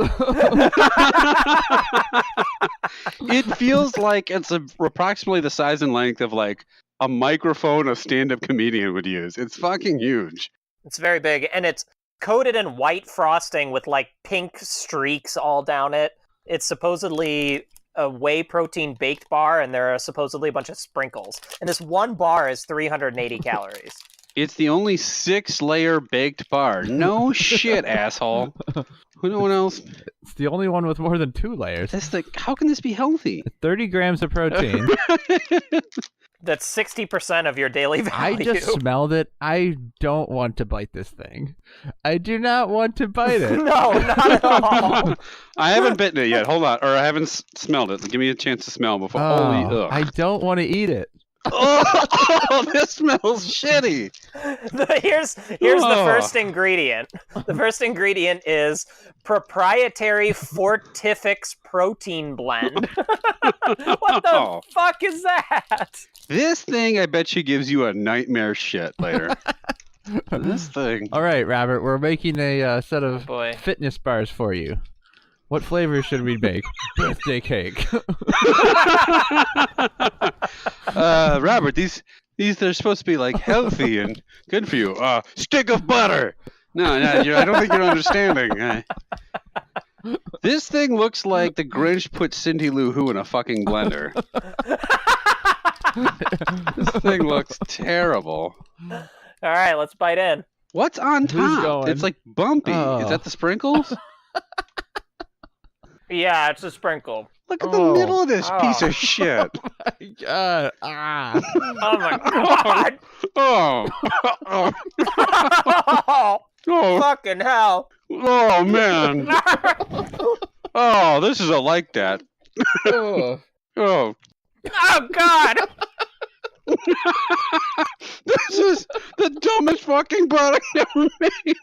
It feels like it's approximately the size and length of like a microphone a stand-up comedian would use. It's fucking huge. It's very big, and it's coated in white frosting with like pink streaks all down it. It's supposedly a whey protein baked bar, and there are supposedly a bunch of sprinkles. And this one bar is 380 calories. It's the only 6-layer baked bar. No shit, asshole. No one else. It's the only one with more than 2 layers. That's how can this be healthy? 30 grams of protein. That's 60% of your daily value. I just smelled it. I don't want to bite this thing. I do not want to bite it. No, not at all. I haven't bitten it yet. Hold on. Or I haven't smelled it. Give me a chance to smell before. Holy, ugh. I don't want to eat it. Oh, this smells shitty. Here's the first ingredient. The first ingredient is proprietary Fortifix protein blend. What the fuck is that? This thing, I bet you, gives you a nightmare shit later. This thing. All right, Robert, we're making a set of boy. fitness bars for you. What flavor should we make? Birthday cake. Robert, these they're supposed to be like healthy and good for you. Stick of butter. No, I don't think you're understanding. This thing looks like the Grinch put Cindy Lou Who in a fucking blender. This thing looks terrible. All right, let's bite in. What's on Who's top? going? It's like bumpy. Oh. Is that the sprinkles? Yeah, it's a sprinkle. Look at the middle of this piece of shit. My God. Ah. Oh my god. Oh. Oh. Fucking hell. Oh, man. Oh, this is a like that. Oh. Oh. Oh god. This is the dumbest fucking product ever made.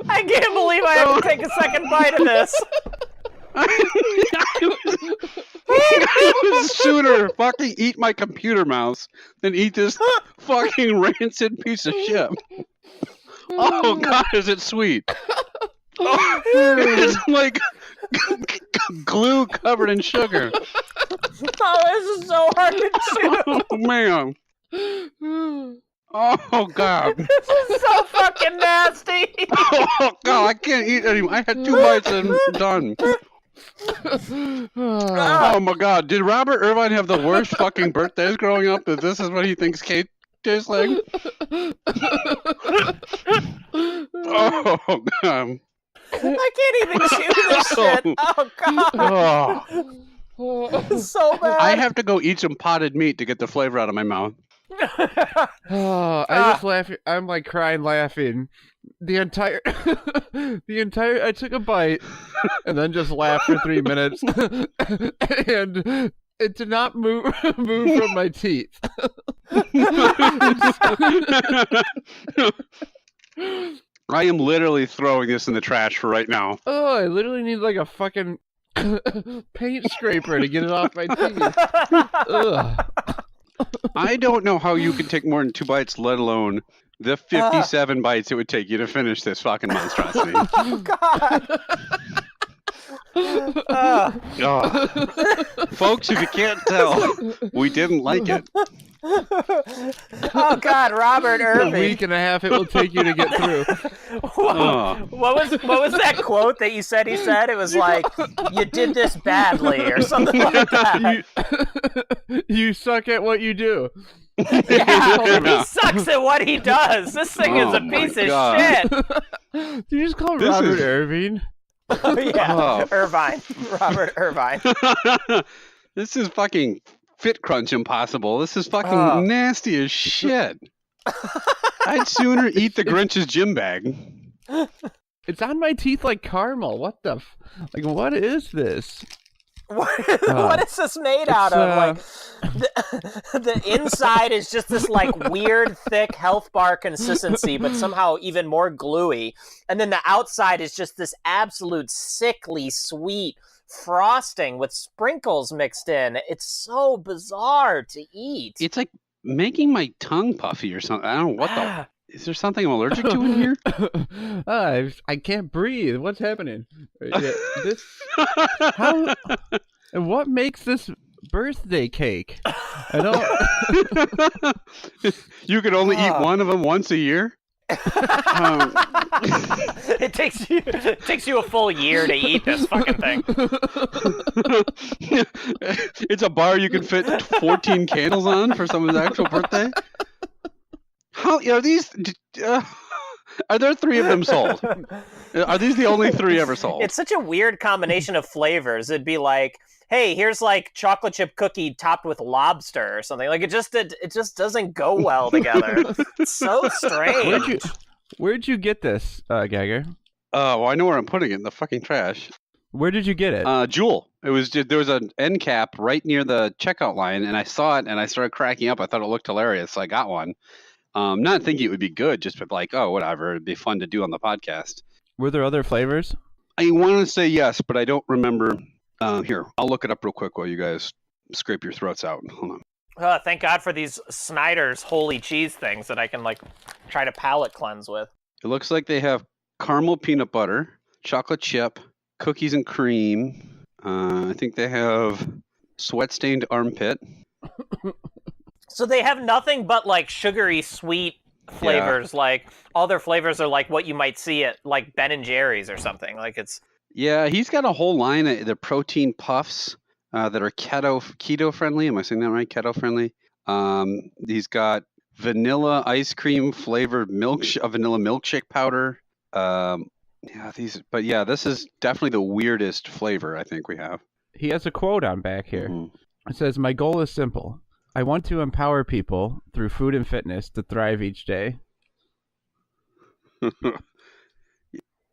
I can't believe I have to take a second bite of this. I would sooner fucking eat my computer mouse than eat this fucking rancid piece of shit. Oh god, is it sweet? Oh, it's like glue covered in sugar. Oh, this is so hard to chew. Oh man. Oh god. This is so fucking nasty. Oh god, I can't eat anymore. I had 2 bites and I'm done. Oh my god, did Robert Irvine have the worst fucking birthdays growing up that this is what he thinks cake tastes like? Oh god. I can't even chew this shit. Oh god. It's so bad. I have to go eat some potted meat to get the flavor out of my mouth. Oh, I just laugh. I'm like crying, laughing. The entire, I took a bite and then just laughed for 3 minutes, and it did not move from my teeth. I am literally throwing this in the trash for right now. Oh, I literally need like a fucking paint scraper to get it off my teeth. Ugh. I don't know how you can take more than 2 bites, let alone the 57 bites it would take you to finish this fucking monstrosity. Oh god. Oh. Folks, if you can't tell, we didn't like it. Oh God, Robert A Irvine. week and a half it will take you to get through. What was that quote that you said he said? It was like, you did this badly or something like that. You suck at what you do. Yeah, he sucks at what he does. This thing is a piece of shit. Did you just call Robert Irvine? Oh, yeah, Irvine. Robert Irvine. This is fucking Fit Crunch impossible. This is fucking nasty as shit. I'd sooner eat the Grinch's gym bag. It's on my teeth like caramel. What the what is this? What is this made out of? Like, the inside is just this like weird, thick health bar consistency, but somehow even more gluey. And then the outside is just this absolute sickly sweet frosting with sprinkles mixed in. It's so bizarre to eat. It's like making my tongue puffy or something. I don't know what the. Is there something I'm allergic to in here? I can't breathe. What's happening? How? And what makes this birthday cake? I don't. You could only eat one of them once a year. It takes you a full year to eat this fucking thing. It's a bar you can fit 14 candles on for someone's actual birthday. How are these? Are there 3 of them sold? Are these the only 3 ever sold? It's such a weird combination of flavors. It'd be like, hey, here's like chocolate chip cookie topped with lobster or something. Like it just doesn't go well together. It's so strange. Where'd you get this, Gagger? Well, I know where I'm putting it, in the fucking trash. Where did you get it? Jewel. It was there was an end cap right near the checkout line, and I saw it and I started cracking up. I thought it looked hilarious, so I got one. Not thinking it would be good, just like, oh, whatever, it'd be fun to do on the podcast. Were there other flavors? I want to say yes, but I don't remember. Here, I'll look it up real quick while you guys scrape your throats out. Hold on. Thank God for these Snyder's Wholey cheese things that I can like try to palate cleanse with. It looks like they have caramel peanut butter, chocolate chip, cookies and cream. I think they have sweat stained armpit. So they have nothing but like sugary sweet flavors. Yeah. Like all their flavors are like what you might see at like Ben and Jerry's or something. Like it's. Yeah, he's got a whole line of the protein puffs that are keto friendly. Am I saying that right? Keto friendly. He's got vanilla ice cream flavored vanilla milkshake powder. This is definitely the weirdest flavor I think we have. He has a quote on back here. Mm-hmm. It says, "My goal is simple. I want to empower people through food and fitness to thrive each day."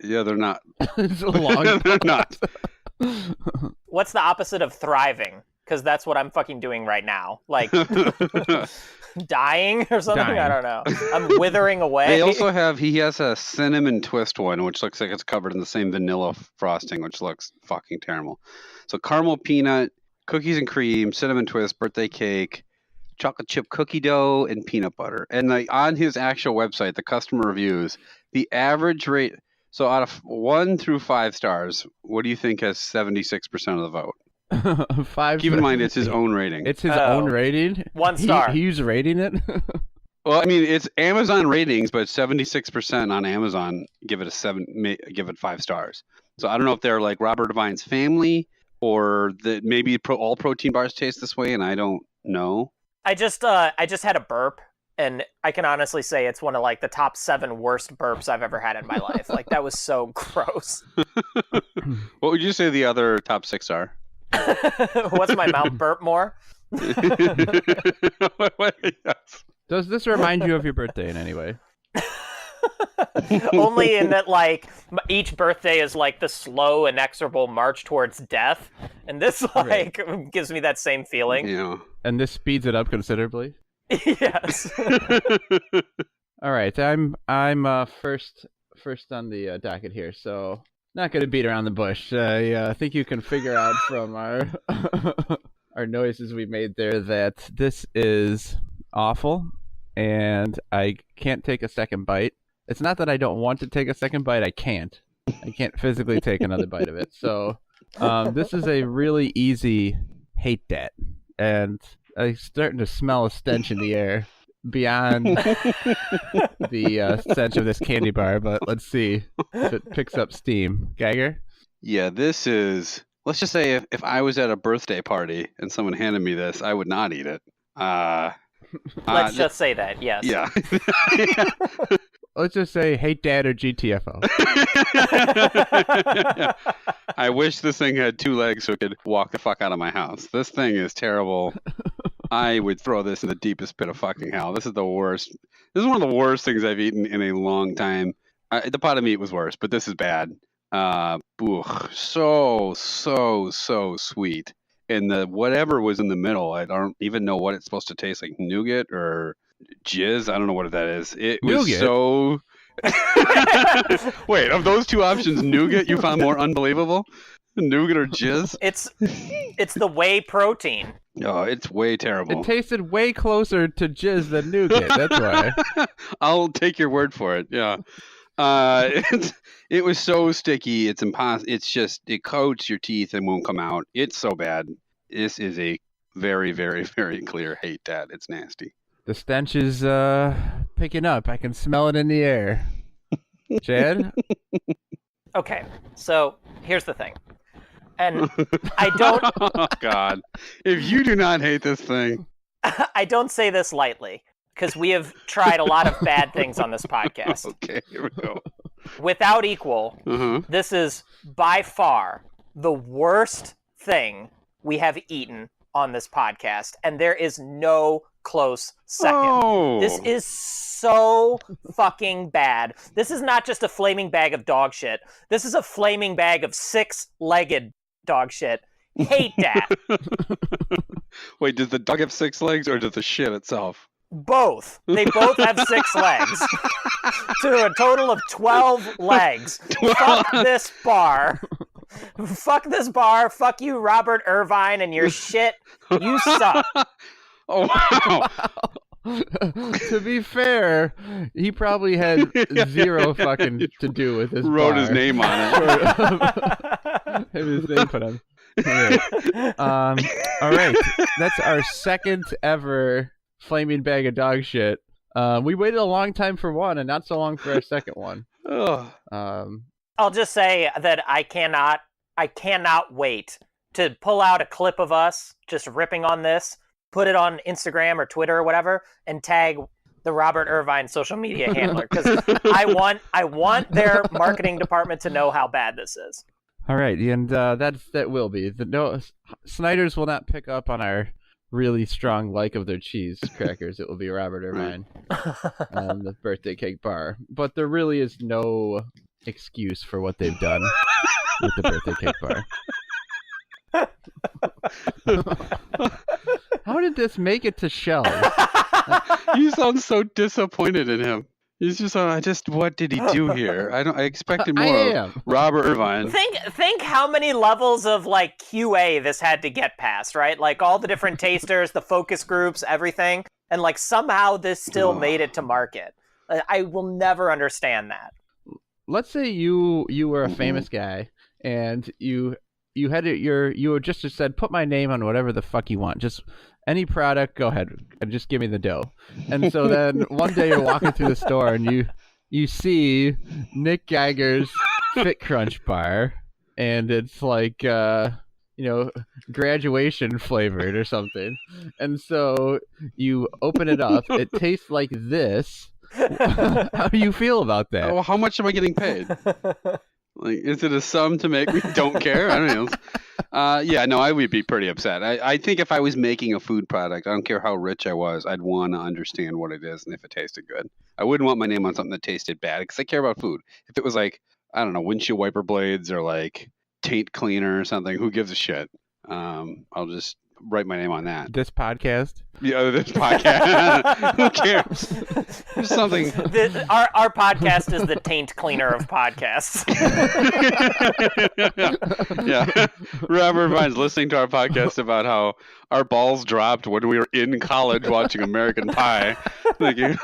Yeah, they're not. It's a long They're not. What's the opposite of thriving? Because that's what I'm fucking doing right now. Like dying or something? Dying. I don't know. I'm withering away. They also he has a cinnamon twist one, which looks like it's covered in the same vanilla frosting, which looks fucking terrible. So caramel peanut, cookies and cream, cinnamon twist, birthday cake, chocolate chip cookie dough, and peanut butter. And on his actual website, the customer reviews, the average rate. So out of 1 through 5 stars, what do you think has 76% of the vote? 5. Keep in mind, it's his own rating. It's his own rating? 1 star. He's rating it? Well, I mean, it's Amazon ratings, but 76% on Amazon give it 5 stars. So I don't know if they're like Robert Irvine's family or that maybe all protein bars taste this way, and I don't know. I just had a burp. And I can honestly say it's one of like the top 7 worst burps I've ever had in my life. Like that was so gross. What would you say the other top 6 are? What's my mouth burp more? Yes. Does this remind you of your birthday in any way? Only in that like each birthday is like the slow inexorable march towards death. And this like gives me that same feeling. Yeah. And this speeds it up considerably. Yes. All right, I'm first on the docket here, so not going to beat around the bush. I think you can figure out from our our noises we made there that this is awful, and I can't take a second bite. It's not that I don't want to take a second bite; I can't. I can't physically take another bite of it. So This is a really easy hate that, and I'm starting to smell a stench in the air beyond the stench of this candy bar. But let's see if it picks up steam. Geiger? Yeah, this is. Let's just say if I was at a birthday party and someone handed me this, I would not eat it. Let's just say that, yes. Yeah. Let's just say hate dad or GTFO. I wish this thing had 2 legs so it could walk the fuck out of my house. This thing is terrible. I would throw this in the deepest pit of fucking hell. This is the worst. This is one of the worst things I've eaten in a long time. The pot of meat was worse, but this is bad. So sweet. And the whatever was in the middle, I don't even know what it's supposed to taste like. Nougat or jizz? I don't know what that is. It was Nougat? so. Wait, of those 2 options, nougat you found more unbelievable? Nougat or jizz? It's the whey protein. Oh, it's way terrible. It tasted way closer to jizz than nougat. That's why. I'll take your word for it. Yeah. It was so sticky. It's impossible. It's just, it coats your teeth and won't come out. It's so bad. This is a very, very, very clear hate that. It's nasty. The stench is picking up. I can smell it in the air. Chad? Okay, so here's the thing. And I don't... Oh, God. If you do not hate this thing. I don't say this lightly, because we have tried a lot of bad things on this podcast. Okay, here we go. Without equal, this is by far the worst thing we have eaten on this podcast, and there is no close second. Oh. This is so fucking bad. This is not just a flaming bag of dog shit. This is a flaming bag of 6-legged dog shit. Hate that. Wait, does the dog have 6 legs or does the shit itself? Both. They both have 6 legs. To a total of 12 legs. 12. Fuck this bar. Fuck this bar. Fuck you, Robert Irvine, and your shit. You suck. Oh, wow. To be fair, he probably had zero fucking to do with this Wrote bar. his name on it. Have his name put on. All right. That's our second ever flaming bag of dog shit. We waited a long time for one and not so long for our second one. Oh. I'll just say that I cannot wait to pull out a clip of us just ripping on this, put it on Instagram or Twitter or whatever, and tag the Robert Irvine social media handler, because I want their marketing department to know how bad this is. All right, and that will be. Snyder's will not pick up on our really strong like of their cheese crackers. It will be Robert Irvine, the birthday cake bar. But there really is no excuse for what they've done with the birthday cake bar. How did this make it to shelves? You sound so disappointed in him. He's just, what did he do here? I expected more. I am. Robert Irvine. Think how many levels of like QA this had to get past, right? Like all the different tasters, the focus groups, everything, and like somehow this still made it to market. I will never understand that. Let's say you were a famous guy and you had you just said, put my name on whatever the fuck you want, just any product, go ahead and just give me the dough. And so then one day you're walking through the store and you see Nick Geiger's Fit Crunch bar, and it's like graduation flavored or something. And so you open it up, it tastes like this. How do you feel about that? Oh, how much am I getting paid? Like, is it a sum to make me don't care? I don't know. Yeah, no, I would be pretty upset. I think if I was making a food product, I don't care how rich I was, I'd want to understand what it is and if it tasted good. I wouldn't want my name on something that tasted bad because I care about food. If it was like, I don't know, windshield wiper blades or like taint cleaner or something, who gives a shit? I'll just write my name on that. This podcast? Yeah, this podcast. Who cares? There's something. Our podcast is the taint cleaner of podcasts. Yeah. Robert Irvine's listening to our podcast about how our balls dropped when we were in college watching American Pie. Thinking,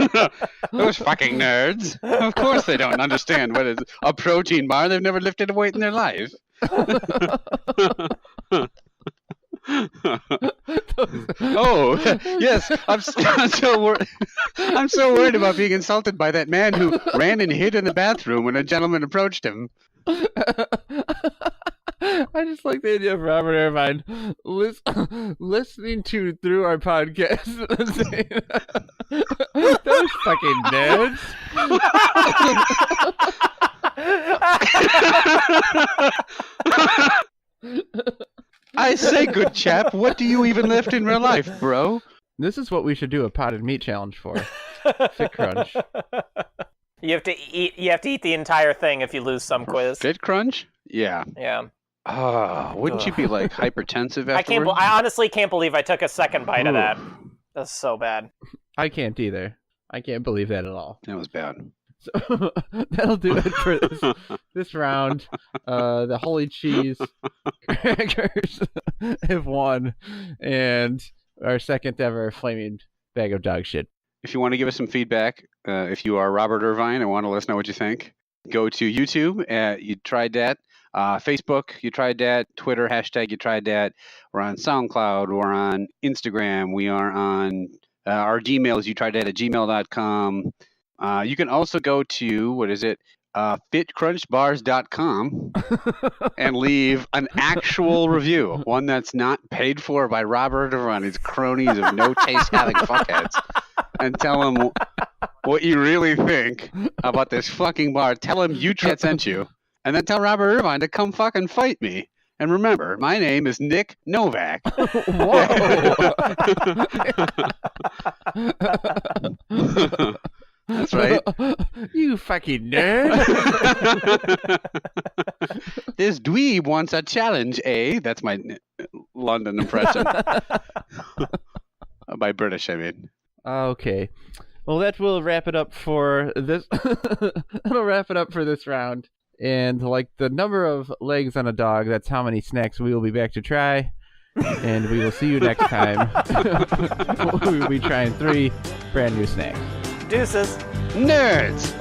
those fucking nerds. Of course they don't understand what is a protein bar. They've never lifted a weight in their life. Oh, yes. I'm so worried about being insulted by that man who ran and hid in the bathroom when a gentleman approached him. I just like the idea of Robert Irvine listening through our podcast and saying, those fucking nerds. I say, good chap, what do you even lift in real life, bro? This is what we should do a potted meat challenge for. Fit Crunch. You have to eat the entire thing if you lose some quiz. Fit Crunch? Yeah. Yeah. Wouldn't you be like hypertensive afterwards? I honestly can't believe I took a second bite of that. That's so bad. I can't either. I can't believe that at all. That was bad. So that'll do it for this round. The Wholey cheese crackers have won, and our second ever flaming bag of dog shit. If you want to give us some feedback, if you are Robert Irvine and want to let us know what you think, go to YouTube at You Tried That, Facebook, You Tried That, Twitter, hashtag You Tried That. We're on SoundCloud. We're on Instagram. We are on our Gmails, youtrythat@gmail.com. You can also go to, fitcrunchbars.com and leave an actual review, one that's not paid for by Robert Irvine, his cronies of no taste having fuckheads, and tell him what you really think about this fucking bar. Tell him You Tried sent you, and then tell Robert Irvine to come fucking fight me. And remember, my name is Nick Novak. Whoa! That's right. You fucking nerd. This dweeb wants a challenge, eh? That's my London impression. By British, I mean. Okay. Well, that will wrap it up for this. That'll wrap it up for this round. And like the number of legs on a dog, that's how many snacks we will be back to try. And we will see you next time. We will be trying 3 brand new snacks. Deuces. Nerds!